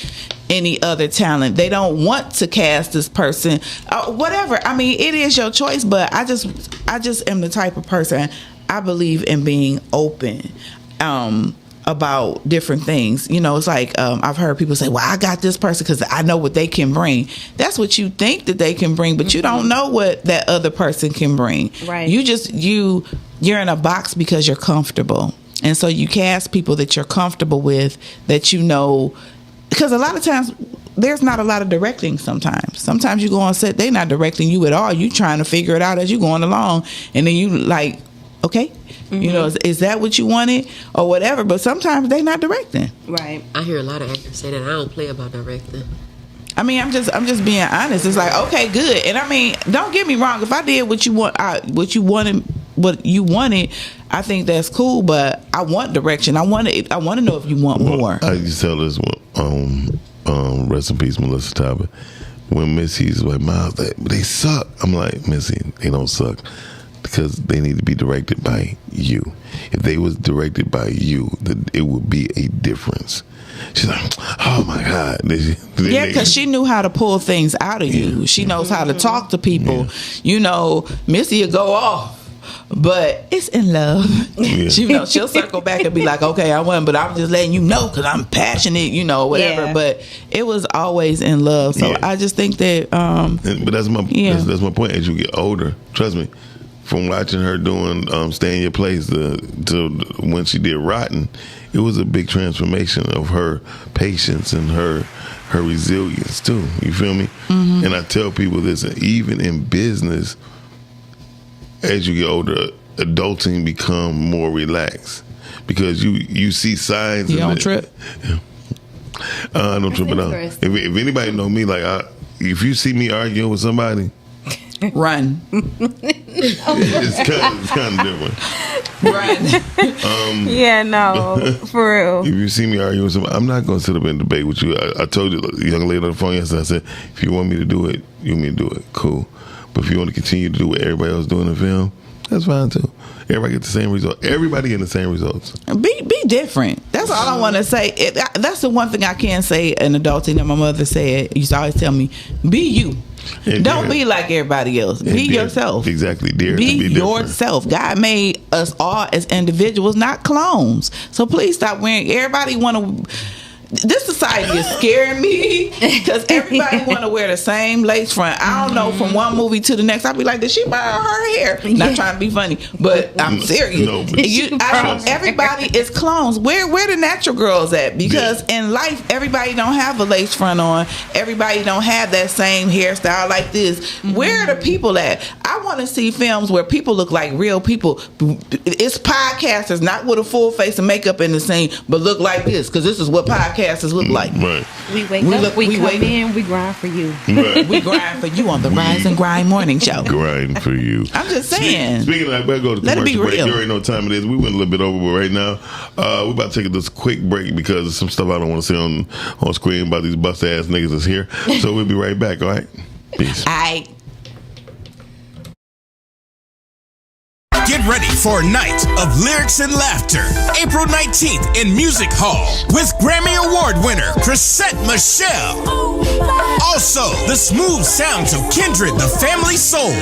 [SPEAKER 4] any other talent. They don't want to cast this person. Whatever. I mean, it is your choice, but I just am the type of person. I believe in being open about different things. It's like I've heard people say, well, I got this person because I know what they can bring. That's what you think that they can bring, but you don't know what that other person can bring.
[SPEAKER 13] Right.
[SPEAKER 4] You're in a box because you're comfortable. And so you cast people that you're comfortable with, that because a lot of times there's not a lot of directing sometimes. Sometimes you go on set, they're not directing you at all. You trying to figure it out as you going along, and then you like, okay, is that what you wanted or whatever? But sometimes they not directing.
[SPEAKER 13] Right.
[SPEAKER 11] I hear a lot of actors say that. I don't play about directing.
[SPEAKER 4] I mean, I'm just being honest. It's like, okay, good. And I mean, don't get me wrong. If I did what you wanted what you wanted, I think that's cool. But I want direction. I want to know if you want more.
[SPEAKER 9] I used to tell this rest in peace, Melissa Talbot. When Missy's like, Miles, they suck. I'm like, Missy, they don't suck because they need to be directed by you. If they was directed by you, it would be a difference. She's like, oh my God.
[SPEAKER 4] Yeah, because she knew how to pull things out of you. She knows how to talk to people. Yeah. You know, Missy will go off, but it's in love. Yeah. She'll circle back and be like, okay, I won, but I'm just letting you know because I'm passionate, whatever. Yeah. But it was always in love. So I just think that.
[SPEAKER 9] But that's my point. As you get older, trust me, from watching her doing Stay in Your Place to when she did Rotten, it was a big transformation of her patience and her resilience too. You feel me? Mm-hmm. And I tell people this, even in business, as you get older, adulting become more relaxed because you see signs.
[SPEAKER 4] You don't trip.
[SPEAKER 9] Yeah. I don't trip at all. If anybody know me, like if you see me arguing with somebody,
[SPEAKER 4] run.
[SPEAKER 9] It's kind of different.
[SPEAKER 4] Run.
[SPEAKER 13] Yeah, no, for real.
[SPEAKER 9] If you see me arguing with somebody, I'm not going to sit up and debate with you. I told you, the young lady on the phone yesterday, I said, if you want me to do it, you want me to do it. Cool. But if you want to continue to do what everybody else doing in the film, that's fine too. Everybody get the same result. Everybody getting the same results.
[SPEAKER 4] Be different. That's all I want to say. That's the one thing I can say in adulting that my mother said. Used to always tell me, be you. And don't be like everybody else. Be yourself.
[SPEAKER 9] Exactly.
[SPEAKER 4] Be yourself. God made us all as individuals, not clones. So please stop wearing. Everybody want to. This society is scaring me because everybody want to wear the same lace front. I don't know, from one movie to the next, I'll be like, did she buy her hair? Not trying to be funny, but I'm serious.
[SPEAKER 9] No,
[SPEAKER 4] everybody is clones. Where the natural girls at? Because in life, everybody don't have a lace front on. Everybody don't have that same hairstyle like this. Mm-hmm. Where are the people at? I want to see films where people look like real people. It's podcasters, not with a full face of makeup in the scene, but look like this, because this is what podcasters look like.
[SPEAKER 9] Right.
[SPEAKER 13] We wake up, we come in, we grind for you.
[SPEAKER 9] Right.
[SPEAKER 4] We grind for you on the Rise and Grind morning show.
[SPEAKER 9] Grind for you.
[SPEAKER 4] I'm just saying.
[SPEAKER 9] Speaking of that, better go to commercial break. You already know what time it is. We went a little bit over, but right now, we're about to take this quick break because there's some stuff I don't want to see on screen about these bust ass niggas that's here. So we'll be right back, all right? Peace.
[SPEAKER 4] All right.
[SPEAKER 14] Get ready for a night of lyrics and laughter. April 19th in Music Hall with Grammy Award winner Chrisette Michele. Also, the smooth sounds of Kindred the Family Soul.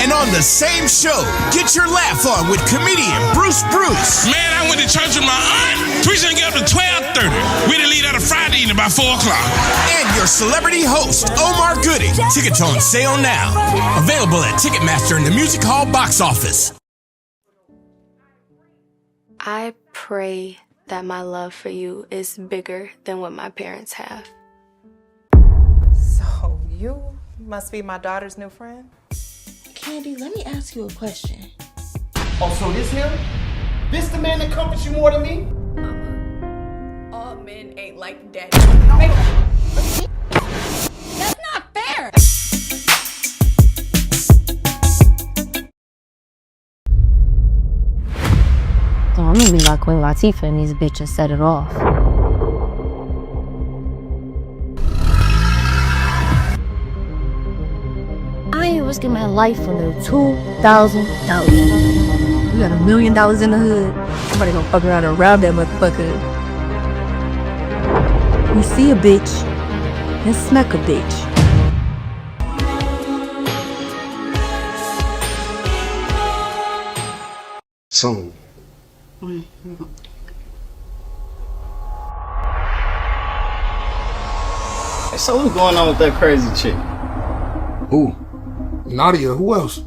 [SPEAKER 14] And on the same show, get your laugh on with comedian Bruce Bruce.
[SPEAKER 15] Man, I went to church with my aunt. We didn't get up to 12:30. We didn't leave out of Friday evening by 4 o'clock.
[SPEAKER 14] And your celebrity host, Omar Gooding. Tickets on sale now. Available at Ticketmaster and the Music Hall box office.
[SPEAKER 2] I pray that my love for you is bigger than what my parents have.
[SPEAKER 3] So you must be my daughter's new friend?
[SPEAKER 6] Candy, let me ask you a question.
[SPEAKER 5] Oh, so this him? This the man that comforts you more than me?
[SPEAKER 6] Mama, all men ain't like daddy.
[SPEAKER 8] That's not fair!
[SPEAKER 16] So I'm gonna be like Queen Latifah and these bitches set it off. I ain't risking my life for no $2,000. We got $1 million in the hood. Somebody gonna fuck around and rob that motherfucker. We see a bitch and smack a bitch.
[SPEAKER 5] Soon.
[SPEAKER 17] Hey, so what's going on with that crazy chick?
[SPEAKER 5] Who? Nadia, who else?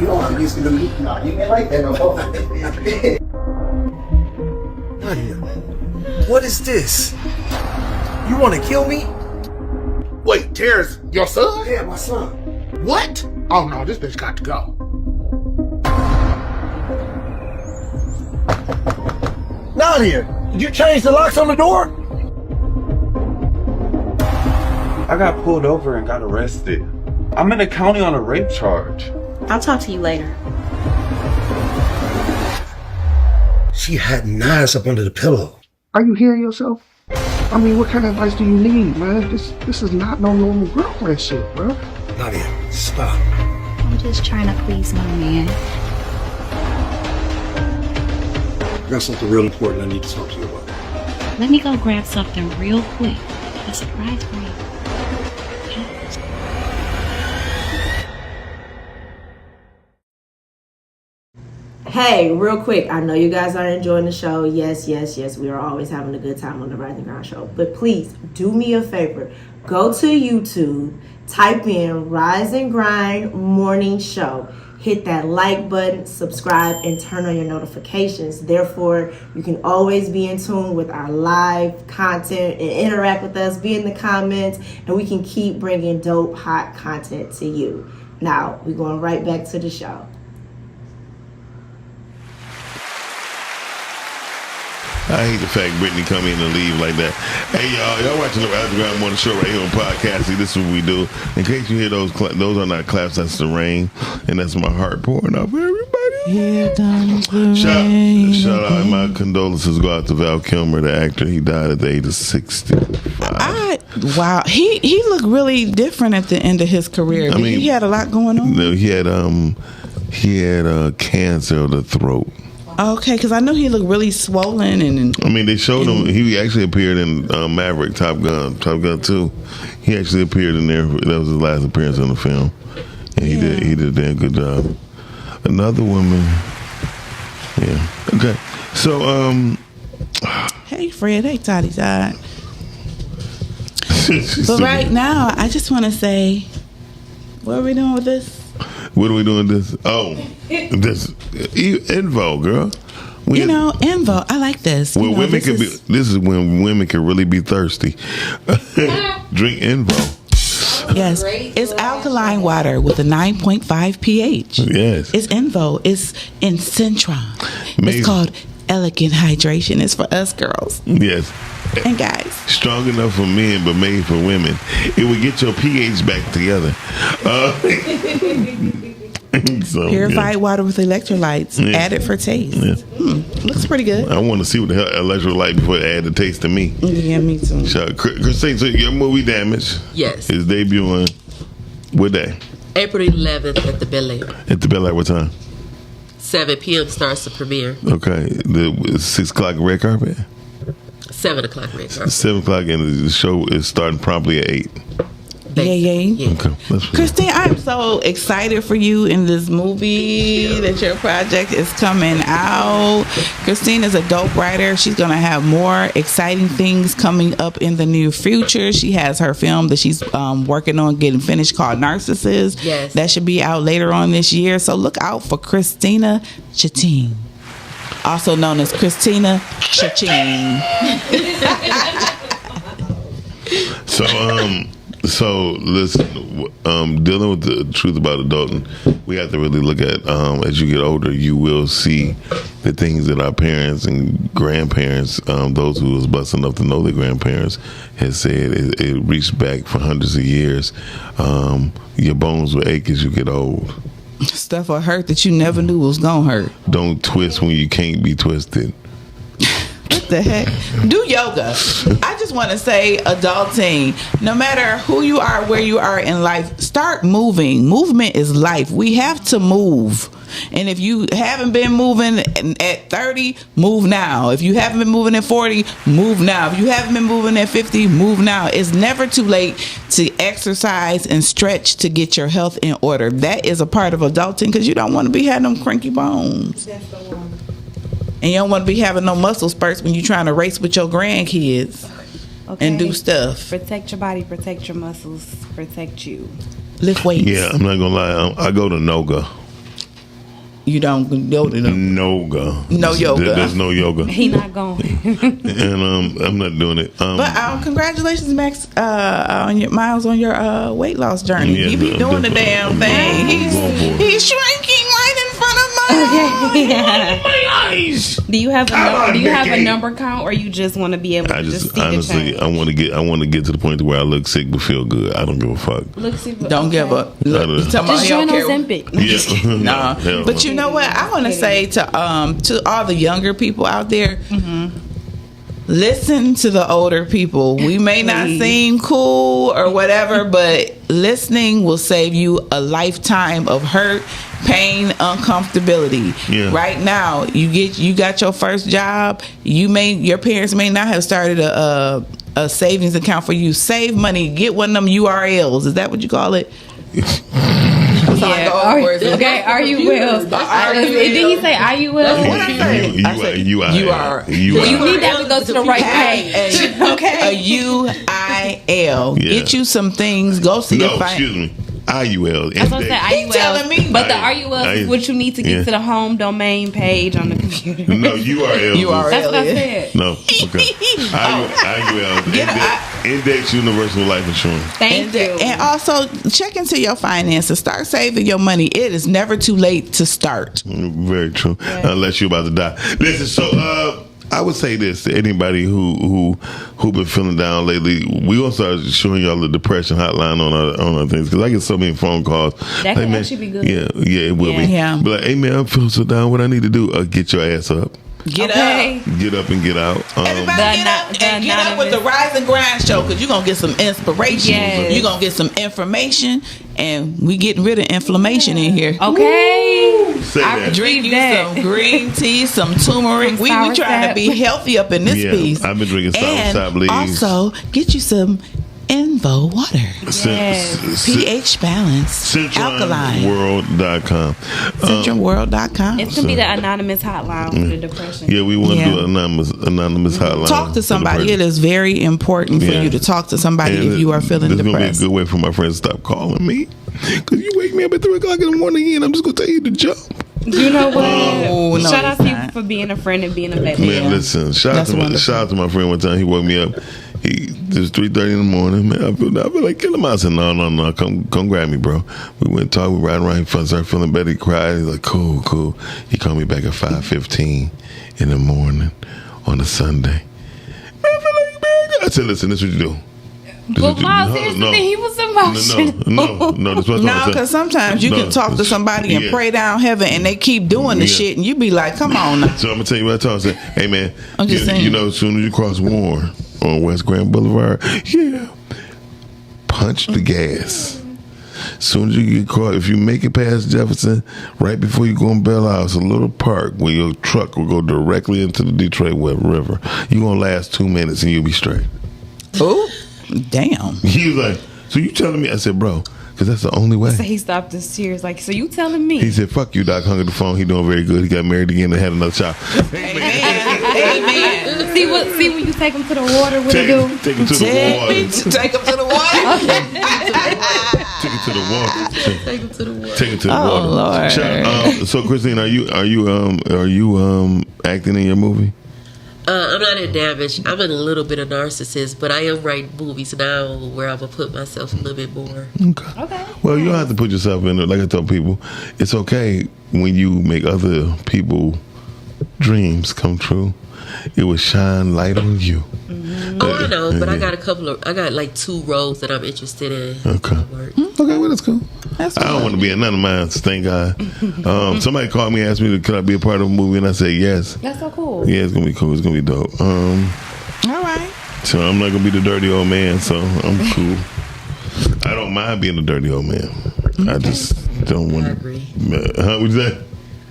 [SPEAKER 5] You don't used to do me. Nah, you ain't like that no more. Nadia, what is this? You want to kill me? Wait, Terrence, your son? Yeah, my son. What? Oh no, this bitch got to go. Nadia, did you change the locks on the door?
[SPEAKER 18] I got pulled over and got arrested. I'm in the county on a rape charge.
[SPEAKER 19] I'll talk to you later.
[SPEAKER 5] She had knives up under the pillow.
[SPEAKER 20] Are you hearing yourself? I mean, what kind of advice do you need, man? This is not no normal girlfriend shit, bro.
[SPEAKER 5] Nadia, stop.
[SPEAKER 19] I'm just trying to please my man.
[SPEAKER 5] I got something real important I need to talk to you about.
[SPEAKER 19] Let me go grab something real quick. A surprise for you.
[SPEAKER 21] Hey, real quick, I know you guys are enjoying the show. Yes, we are always having a good time on the Rise and Grind show. But please, do me a favor. Go to YouTube, type in Rise and Grind Morning Show. Hit that like button, subscribe, and turn on your notifications. Therefore, you can always be in tune with our live content and interact with us, be in the comments, and we can keep bringing dope, hot content to you. Now, we're going right back to the show.
[SPEAKER 9] I hate the fact Brittany come in and leave like that. Hey, y'all watching the Rise and Grind Morning Show right here on podcast. See, this is what we do. In case you hear those are not claps, that's the rain, and that's my heart pouring out for everybody.
[SPEAKER 4] Here comes the rain.
[SPEAKER 9] Shout out, my condolences go out to Val Kilmer, the actor. He died at the age of 65.
[SPEAKER 4] Wow, he looked really different at the end of his career. He had a lot going on.
[SPEAKER 9] No, he had cancer of the throat.
[SPEAKER 4] Okay, because I know he looked really swollen and.
[SPEAKER 9] I mean, they showed him. He actually appeared in Maverick, Top Gun 2. He actually appeared in there. That was his last appearance in the film, and he did a damn good job. Another woman. Yeah. Okay. So.
[SPEAKER 4] Hey, Fred. Hey, Toddy Todd. But right now, I just want to say, what are we doing with this?
[SPEAKER 9] What are we doing this? Oh, this Invo, girl.
[SPEAKER 4] Invo. I like this.
[SPEAKER 9] Well, this is when women can really be thirsty. Drink Invo.
[SPEAKER 4] Yes, it's alkaline water with a 9.5 pH.
[SPEAKER 9] Yes,
[SPEAKER 4] it's Invo. It's in Centron. It's called Elegant Hydration. It's for us girls.
[SPEAKER 9] Yes.
[SPEAKER 4] And guys.
[SPEAKER 9] Strong enough for men, but made for women. It would get your pH back together.
[SPEAKER 4] Purified water with electrolytes. Yeah. Added for taste. Yeah. Looks pretty good.
[SPEAKER 9] I want to see what the hell electrolyte before it add the taste to me.
[SPEAKER 4] Yeah, me too.
[SPEAKER 9] Christine, so your movie Damage.
[SPEAKER 11] Yes.
[SPEAKER 9] Is debuting what day?
[SPEAKER 11] April 11th at the Bel Air.
[SPEAKER 9] At the Bel Air, what time?
[SPEAKER 11] 7 p.m. starts the premiere.
[SPEAKER 9] Okay. The 6 o'clock red carpet?
[SPEAKER 11] 7 o'clock red carpet.
[SPEAKER 9] 7 o'clock, and the show is starting promptly at 8.
[SPEAKER 4] Yeah.
[SPEAKER 9] Okay.
[SPEAKER 4] Christine, I'm so excited for you in this movie that your project is coming out. Christine is a dope writer. She's going to have more exciting things coming up in the near future. She has her film that she's working on getting finished called Narcissist.
[SPEAKER 11] Yes.
[SPEAKER 4] That should be out later on this year. So look out for Christina Chatine, also known as Christina Chaching.
[SPEAKER 9] So listen, dealing with the truth about adulting, we have to really look at, as you get older, you will see the things that our parents and grandparents, those who was blessed enough to know their grandparents, has said. It reached back for hundreds of years. Your bones will ache as you get old.
[SPEAKER 4] Stuff will hurt that you never knew was gonna hurt.
[SPEAKER 9] Don't twist when you can't be twisted.
[SPEAKER 4] What the heck? Do yoga. I just want to say, adulting, no matter who you are, where you are in life, start moving. Movement is life. We have to move. And if you haven't been moving at 30, move now. If you haven't been moving at 40, move now. If you haven't been moving at 50, move now. It's never too late to exercise and stretch to get your health in order. That is a part of adulting, because you don't want to be having them cranky bones. That's the one. And you don't want to be having no muscle spurts when you're trying to race with your grandkids and do stuff.
[SPEAKER 13] Protect your body, protect your muscles, protect you.
[SPEAKER 4] Lift weights.
[SPEAKER 9] Yeah, I'm not going to lie. I go to Noga.
[SPEAKER 4] You don't go to
[SPEAKER 9] Noga.
[SPEAKER 4] No yoga.
[SPEAKER 9] There's no yoga.
[SPEAKER 13] He not going.
[SPEAKER 9] And I'm not doing it.
[SPEAKER 4] But congratulations, Max, on your Miles, on your weight loss journey.
[SPEAKER 9] Yeah,
[SPEAKER 4] you be doing the damn thing. He's shrinking right in front of
[SPEAKER 13] Okay.
[SPEAKER 9] Eyes.
[SPEAKER 13] Do you have
[SPEAKER 9] How
[SPEAKER 13] a
[SPEAKER 9] about
[SPEAKER 13] number count, or you just want to be able to
[SPEAKER 9] I
[SPEAKER 13] just
[SPEAKER 9] just
[SPEAKER 13] see the
[SPEAKER 9] honestly,
[SPEAKER 13] change?
[SPEAKER 9] I want to get to the point to where I look sick but feel good. I don't give a fuck.
[SPEAKER 4] Don't give up. Look, you talking about
[SPEAKER 13] Just
[SPEAKER 4] he
[SPEAKER 13] join
[SPEAKER 4] don't care.
[SPEAKER 13] Ozempic.
[SPEAKER 9] Yeah.
[SPEAKER 4] Nah.
[SPEAKER 9] Hell
[SPEAKER 4] But
[SPEAKER 9] no.
[SPEAKER 4] you know what? I want to say to all the younger people out there, listen to the older people. We may not seem cool or whatever, but listening will save you a lifetime of hurt, pain, uncomfortability.
[SPEAKER 9] Yeah.
[SPEAKER 4] Right now, you got your first job. Your parents may not have started a savings account for you. Save money. Get one of them URLs. Is that what you call it?
[SPEAKER 13] Okay, are you will? Did he say are you will?
[SPEAKER 9] You are.
[SPEAKER 13] You need that to go to the right page.
[SPEAKER 4] A UIL.
[SPEAKER 9] Yeah.
[SPEAKER 4] Get you some things. Go see
[SPEAKER 9] No,
[SPEAKER 4] your
[SPEAKER 9] excuse me. IUL.
[SPEAKER 13] I was gonna say IUL,
[SPEAKER 4] telling me.
[SPEAKER 13] but the RUL is what you need to get
[SPEAKER 9] Yeah.
[SPEAKER 13] to the home domain page on the computer.
[SPEAKER 9] No, URL.
[SPEAKER 13] That's what I said.
[SPEAKER 9] No. Okay. IUL. Index Universal Life Insurance.
[SPEAKER 13] Thank you.
[SPEAKER 4] And also check into your finances. Start saving your money. It is never too late to start.
[SPEAKER 9] Very true. Unless you're about to die. Listen, so I would say this to anybody who been feeling down lately. We gonna start showing y'all the depression hotline on our things because I get so many phone calls.
[SPEAKER 13] That can actually be good.
[SPEAKER 9] Yeah, it will be.
[SPEAKER 4] Yeah.
[SPEAKER 9] Be like, hey man, I'm feeling so down. What I need to do? Get your ass up.
[SPEAKER 4] Get up.
[SPEAKER 9] Get up and get out.
[SPEAKER 4] Everybody get up and get up with the Rise and Grind show because you're going to get some inspiration.
[SPEAKER 13] Yes.
[SPEAKER 4] You're going to get some information, and we getting rid of inflammation in here.
[SPEAKER 13] Okay.
[SPEAKER 9] Say that.
[SPEAKER 4] Drink you some green tea, some turmeric. We trying to be healthy up in this piece.
[SPEAKER 9] I've been drinking
[SPEAKER 4] And
[SPEAKER 9] soursop leaves.
[SPEAKER 4] also, get you some Envo water. pH balance. Alkaline.
[SPEAKER 9] CentronWorld.com.
[SPEAKER 4] CentronWorld.com.
[SPEAKER 13] It's gonna be the anonymous hotline for the depression.
[SPEAKER 9] Yeah, we want to do an anonymous hotline.
[SPEAKER 4] Talk to somebody. It is very important for you to talk to somebody if you are feeling
[SPEAKER 9] This is going to be a
[SPEAKER 4] depressed.
[SPEAKER 9] good way for my friends to stop calling me. Because you wake me up at 3 o'clock in the morning and I'm just going to tell you to jump.
[SPEAKER 13] You know what?
[SPEAKER 4] Oh, no,
[SPEAKER 13] Shout out to you
[SPEAKER 4] not.
[SPEAKER 13] for being a friend and being a baby.
[SPEAKER 9] Man, listen. Shout out to my friend one time. He woke me up. It was 3:30 in the morning. Man, I feel like killing him. I said, no. Come grab me, bro. We went and talked. We riding around. He started feeling better. He cried. He's like, cool. He called me back at 5:15 in the morning on a Sunday. I said, listen, this is what you do.
[SPEAKER 13] But Miles, here's the thing, he was emotional.
[SPEAKER 9] No, that's what I'm
[SPEAKER 4] No,
[SPEAKER 9] saying.
[SPEAKER 4] because sometimes you can talk to somebody and pray down heaven and they keep doing the shit and you be like, come on now.
[SPEAKER 9] So I'm going to tell you what I told him. I said, hey, man,
[SPEAKER 4] I'm just saying.
[SPEAKER 9] you know, as soon as you cross Warren on West Grand Boulevard, punch the gas. As soon as you get caught, if you make it past Jefferson, right before you go on Belle Isle, it's a little park where your truck will go directly into the Detroit River. You're going to last 2 minutes and you'll be straight.
[SPEAKER 4] Oh, damn.
[SPEAKER 9] He was like, so you telling me? I said, bro, because that's the only way.
[SPEAKER 13] So he stopped his tears. Like, so you telling me?
[SPEAKER 9] He said, fuck you, Doc. Hung up the phone. He doing very good. He got married again and had another child.
[SPEAKER 13] Amen. See when you take him to the water, what it do?
[SPEAKER 9] Take him to the water.
[SPEAKER 4] Take him to the water.
[SPEAKER 9] Take him to the water.
[SPEAKER 11] Take him to the water.
[SPEAKER 9] Take him to the
[SPEAKER 4] Oh,
[SPEAKER 9] water.
[SPEAKER 4] Lord.
[SPEAKER 9] So Christine, are you acting in your movie?
[SPEAKER 11] I'm not in Damage. I'm in a little bit of Narcissist, but I am writing movies now where I'm gonna put myself a little bit more.
[SPEAKER 13] Okay.
[SPEAKER 9] Well, you don't have to put yourself in it. Like I tell people, it's okay when you make other people dreams come true. It will shine light on you.
[SPEAKER 11] Oh, I know, but I got like 2 roles that I'm interested in.
[SPEAKER 9] Okay. Okay, well, that's cool. I don't want to be in none of mine, thank God. Somebody called me and asked me, could I be a part of a movie? And I said yes.
[SPEAKER 13] That's so cool.
[SPEAKER 9] Yeah, it's going to be cool. It's going to be dope.
[SPEAKER 4] All right.
[SPEAKER 9] So I'm not going to be the dirty old man, so I'm cool. I don't mind being a dirty old man. I just don't want to.
[SPEAKER 11] I agree.
[SPEAKER 9] Huh? What'd you say?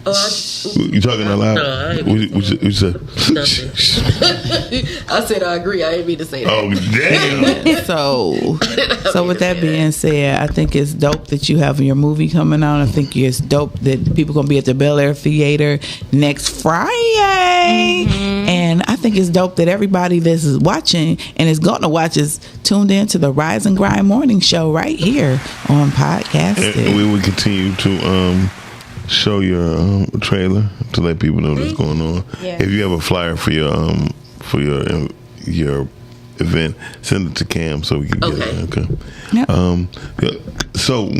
[SPEAKER 9] You talking out loud?
[SPEAKER 11] No, I ain't
[SPEAKER 9] What you said?
[SPEAKER 11] Nothing. I said I agree. I didn't mean to say that.
[SPEAKER 9] Oh, damn.
[SPEAKER 4] So with that being said, I think it's dope that you have your movie coming out. I think it's dope that people gonna be at the Bel Air Theater next Friday. And I think it's dope that everybody that's watching and is going to watch is tuned in to the Rise and Grind Morning Show right here on Podcasting.
[SPEAKER 9] And we will continue to show your trailer to let people know what's going on.
[SPEAKER 13] Yeah.
[SPEAKER 9] If you have a flyer for your event, send it to Cam so we can get it. Okay.
[SPEAKER 4] Yep.
[SPEAKER 9] So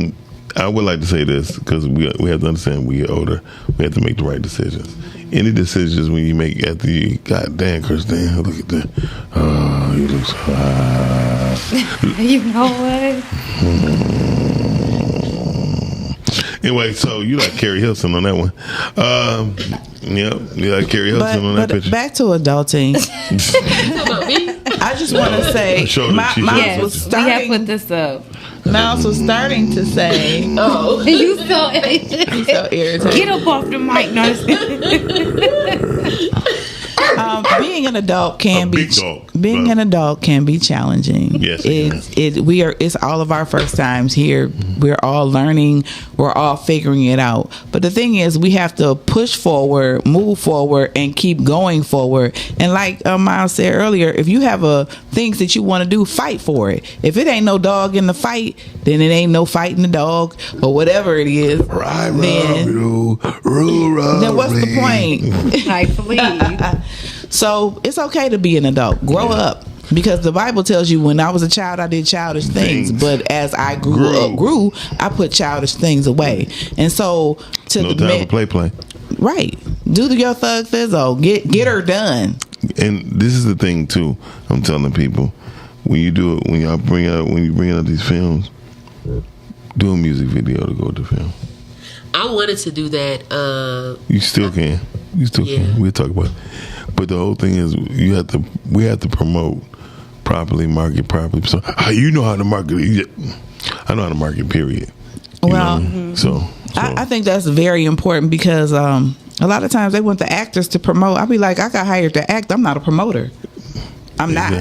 [SPEAKER 9] I would like to say this because we have to understand we get older. We have to make the right decisions. Any decisions when you make after you, God damn, Christine, look at that. Oh, you look so hot.
[SPEAKER 13] You know what?
[SPEAKER 9] Anyway, so you like Carrie Hilson on that one. Yeah, you like Carrie Hilson on that picture.
[SPEAKER 4] Back to adulting. I just want to say, Miles was starting.
[SPEAKER 13] We have put this up.
[SPEAKER 4] Miles was starting to say,
[SPEAKER 13] "Oh, you so
[SPEAKER 4] irritated.
[SPEAKER 13] Get up off the mic, no."
[SPEAKER 4] Being an adult can be an adult can be challenging.
[SPEAKER 9] Yes,
[SPEAKER 4] it's all of our first times here. We're all learning. We're all figuring it out. But the thing is, we have to push forward, move forward, and keep going forward. And like Miles said earlier, if you have things that you want to do, fight for it. If it ain't no dog in the fight, then it ain't no fighting the dog or whatever it is. Then what's the point?
[SPEAKER 13] I believe.
[SPEAKER 4] So it's okay to be an adult. Grow up. Because the Bible tells you when I was a child, I did childish things. But as I grew, I put childish things away. And so
[SPEAKER 9] no time for play.
[SPEAKER 4] Right. Do your Thug Fizzo. Get her done.
[SPEAKER 9] And this is the thing too. I'm telling people, when you do it, when you bring out these films, do a music video to go with the film.
[SPEAKER 11] I wanted to do that.
[SPEAKER 9] You still can. We'll talk about it. But the whole thing is we have to promote properly, market properly. So you know how to market. I know how to market, period. So
[SPEAKER 4] I think that's very important because a lot of times they want the actors to promote. I'll be like, I got hired to act. I'm not a promoter. I'm not.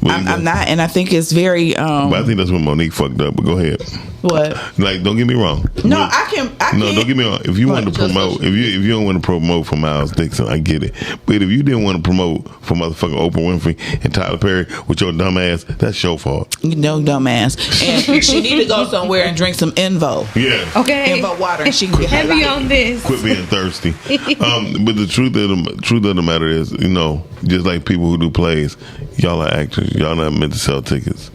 [SPEAKER 4] I'm not, and I think it's very.
[SPEAKER 9] But I think that's when Monique fucked up. But go ahead.
[SPEAKER 4] What?
[SPEAKER 9] Like, don't get me wrong.
[SPEAKER 4] No, I can't.
[SPEAKER 9] No, don't get me wrong. If you want to promote, if you don't want to promote for Miles Dixon, I get it. But if you didn't want to promote for motherfucking Oprah Winfrey and Tyler Perry with your dumb ass, that's your fault.
[SPEAKER 4] No dumb ass. And she need to go somewhere and drink some Envo.
[SPEAKER 9] Yeah.
[SPEAKER 13] Okay.
[SPEAKER 4] Envo water, and she can get
[SPEAKER 13] heavy on this.
[SPEAKER 9] Quit being thirsty. But the truth of the matter is, just like people who do plays, y'all are actors. Y'all not meant to sell tickets.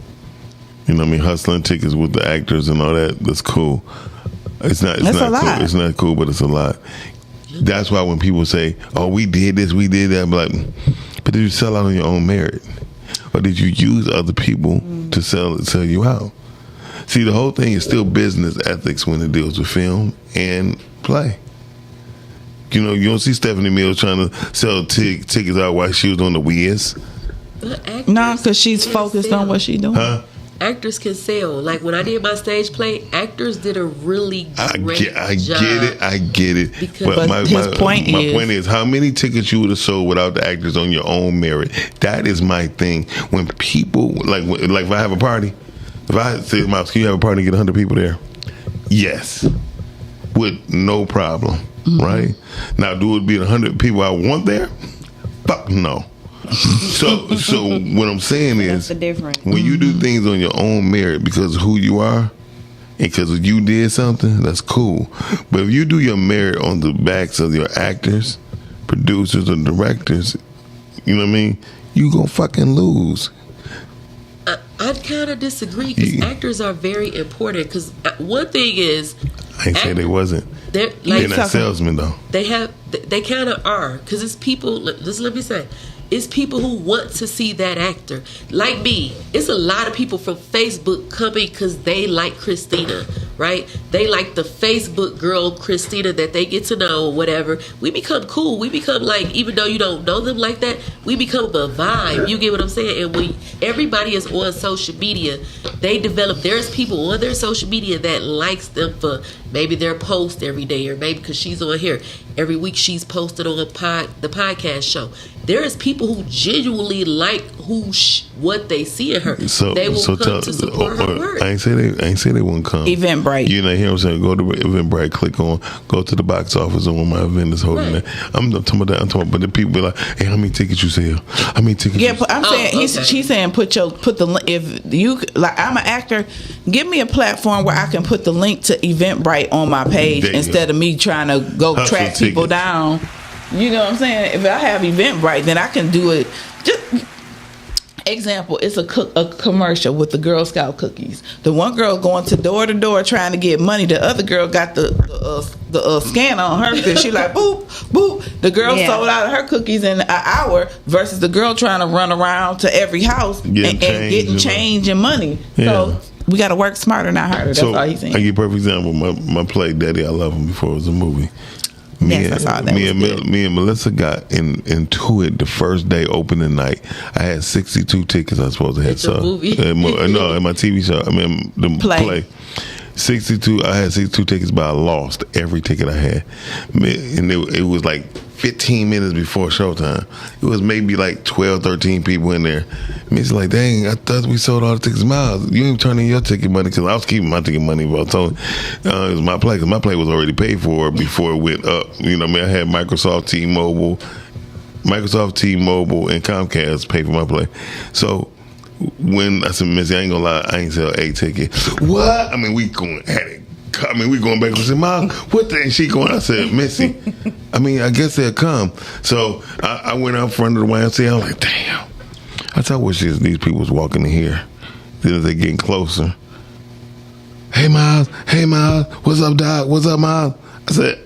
[SPEAKER 9] You know what I mean? Hustling tickets with the actors and all that, that's cool. It's not cool. It's not cool, but it's a lot. That's why when people say, oh, we did this, we did that, I'm like, but did you sell out on your own merit? Or did you use other people to sell you out? See, the whole thing is still business ethics when it deals with film and play. You don't see Stephanie Mills trying to sell tickets out while she was on the Wiz.
[SPEAKER 4] No, because she's focused on what she's doing.
[SPEAKER 9] Huh?
[SPEAKER 11] Actors can sell. Like when I did my stage play, actors did a really great job.
[SPEAKER 9] I get it.
[SPEAKER 11] But
[SPEAKER 9] my point is, how many tickets you would have sold without the actors on your own merit? That is my thing. When people like if I have a party, if I say, Miles, can you have a party and get 100 people there? Yes, with no problem. Right now, do it be 100 people I want there? Fuck no. So what I'm saying is, when you do things on your own merit because of who you are and because you did something, that's cool. But if you do your merit on the backs of your actors, producers, or directors, you know what I mean, you gonna fucking lose.
[SPEAKER 11] I kind of disagree because actors are very important. Because one thing is,
[SPEAKER 9] I ain't say they wasn't. They're not salesmen though.
[SPEAKER 11] They kind of are, because it's people. Just let me say. It's people who want to see that actor. Like me, it's a lot of people from Facebook coming because they like Christina, right? They like the Facebook girl Christina that they get to know or whatever. We become cool. We become like, even though you don't know them like that, we become a vibe. You get what I'm saying? And when everybody is on social media, there's people on their social media that likes them for maybe their post every day, or maybe because she's on here. Every week she's posted on the podcast show. There is people who genuinely like what they see in her.
[SPEAKER 9] So
[SPEAKER 11] they will come to support her work.
[SPEAKER 9] I ain't say they wouldn't come.
[SPEAKER 4] Eventbrite.
[SPEAKER 9] You know, hear what I'm saying? Go to Eventbrite, go to the box office and when my event is holding it. I'm talking about that. But the people be like, hey, how many tickets you sell? How many tickets?
[SPEAKER 4] Yeah, I'm saying she's saying put the if you like, I'm an actor, give me a platform where I can put the link to Eventbrite on my page instead of me trying to go hustle track people down. You know what I'm saying? If I have Eventbrite, then I can do it. Example, it's a commercial with the Girl Scout cookies. The one girl going to door trying to get money. The other girl got the scanner on her because she like boop boop. The girl sold out of her cookies in an hour versus the girl trying to run around to every house and getting change and money.
[SPEAKER 9] Yeah.
[SPEAKER 4] So we got to work smarter, not harder. That's all he's saying.
[SPEAKER 9] I give a perfect example. My play "Daddy, I Love Him" before it was a movie. Me and Melissa got into it the first day opening night. I had 62 tickets. I was supposed to have some. No, in my TV show. I mean the play. 62. I had 62 tickets, but I lost every ticket I had. And it was like 15 minutes before showtime. It was maybe like 12, 13 people in there. And it's like, dang, I thought we sold all the tickets. Miles, you ain't turning your ticket money because I was keeping my ticket money. But I told it was my play because my play was already paid for before it went up. You know what I mean? I had Microsoft, T-Mobile, and Comcast pay for my play. So when I said, Missy, I ain't gonna lie, I ain't sell a ticket. What? I mean, we going at it. I mean, we going back and said, Mom, what the? And she going, I said, Missy, I mean, I guess they'll come. So I went out front of the YMCA. I'm like, damn. I thought these people was walking in here. Then as they getting closer. Hey, Miles. What's up, Doc? What's up, Miles? I said,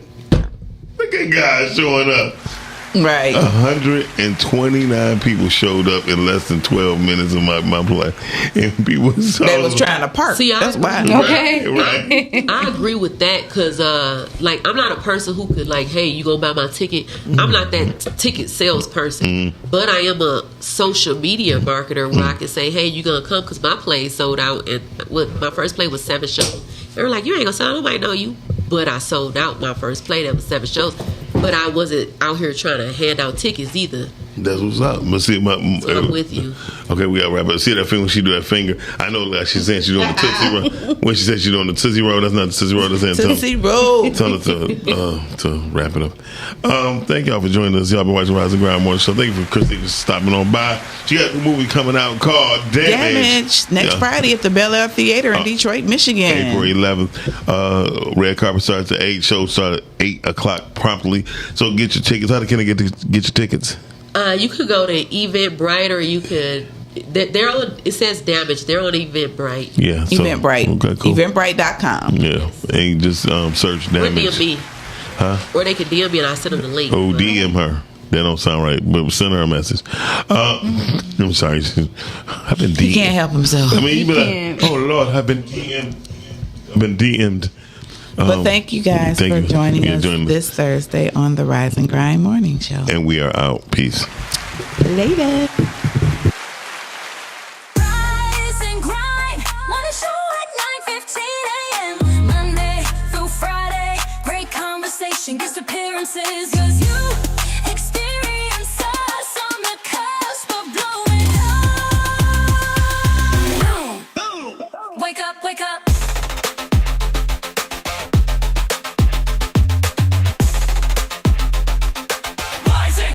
[SPEAKER 9] look at guys showing up.
[SPEAKER 4] Right.
[SPEAKER 9] 129 people showed up in less than 12 minutes of my play. And people
[SPEAKER 4] that was trying to park.
[SPEAKER 11] See,
[SPEAKER 4] that's why.
[SPEAKER 11] Okay.
[SPEAKER 9] Right.
[SPEAKER 11] I agree with that because, like, I'm not a person who could, like, hey, you gonna buy my ticket? I'm not that ticket salesperson. But I am a social media marketer where I can say, hey, you gonna come because my play sold out. And my first play was 7 shows. They were like, you ain't gonna sell, nobody know you. But I sold out my first play that was 7 shows. But I wasn't out here trying to hand out tickets either.
[SPEAKER 9] That's what's up. But see,
[SPEAKER 11] I'm with you.
[SPEAKER 9] Okay, we got to wrap up. See that finger when she do that finger? I know, like she's saying she's doing the Tootsie Roll. When she said she's doing the Tootsie Roll, that's not the Tootsie Roll. That's saying
[SPEAKER 4] Tootsie Roll.
[SPEAKER 9] Tell her to wrap it up. Thank y'all for joining us. Y'all been watching Rise and Grind Morning Show. Thank you for Christy stopping on by. She got a movie coming out called Damage.
[SPEAKER 4] Next Friday at the Bel Air Theater in Detroit, Michigan.
[SPEAKER 9] April 11th. Red carpet starts at 8. Show starts at 8 o'clock promptly. So get your tickets. How can I get your tickets?
[SPEAKER 11] You could go to Eventbrite or you could. They're on. It says Damage. They're on Eventbrite.
[SPEAKER 9] Yeah, so,
[SPEAKER 4] Eventbrite.
[SPEAKER 9] Okay, cool.
[SPEAKER 4] Eventbrite.com.
[SPEAKER 9] Yeah, and you just search Damage.
[SPEAKER 11] Or DM me.
[SPEAKER 9] Huh?
[SPEAKER 11] Or they could DM me and I send them the link.
[SPEAKER 9] Oh, DM her. That don't sound right, but send her a message. I'm sorry. I've been DM'd.
[SPEAKER 4] He can't help himself.
[SPEAKER 9] I mean, you be like, oh Lord, I've been DM'd.
[SPEAKER 4] But thank you guys for joining us this Thursday on the Rise and Grind Morning Show.
[SPEAKER 9] And we are out. Peace.
[SPEAKER 4] Later.
[SPEAKER 8] Rise and grind. Morning show at 9:15 a.m. Monday through Friday. Great conversation, guest appearances. 'Cause you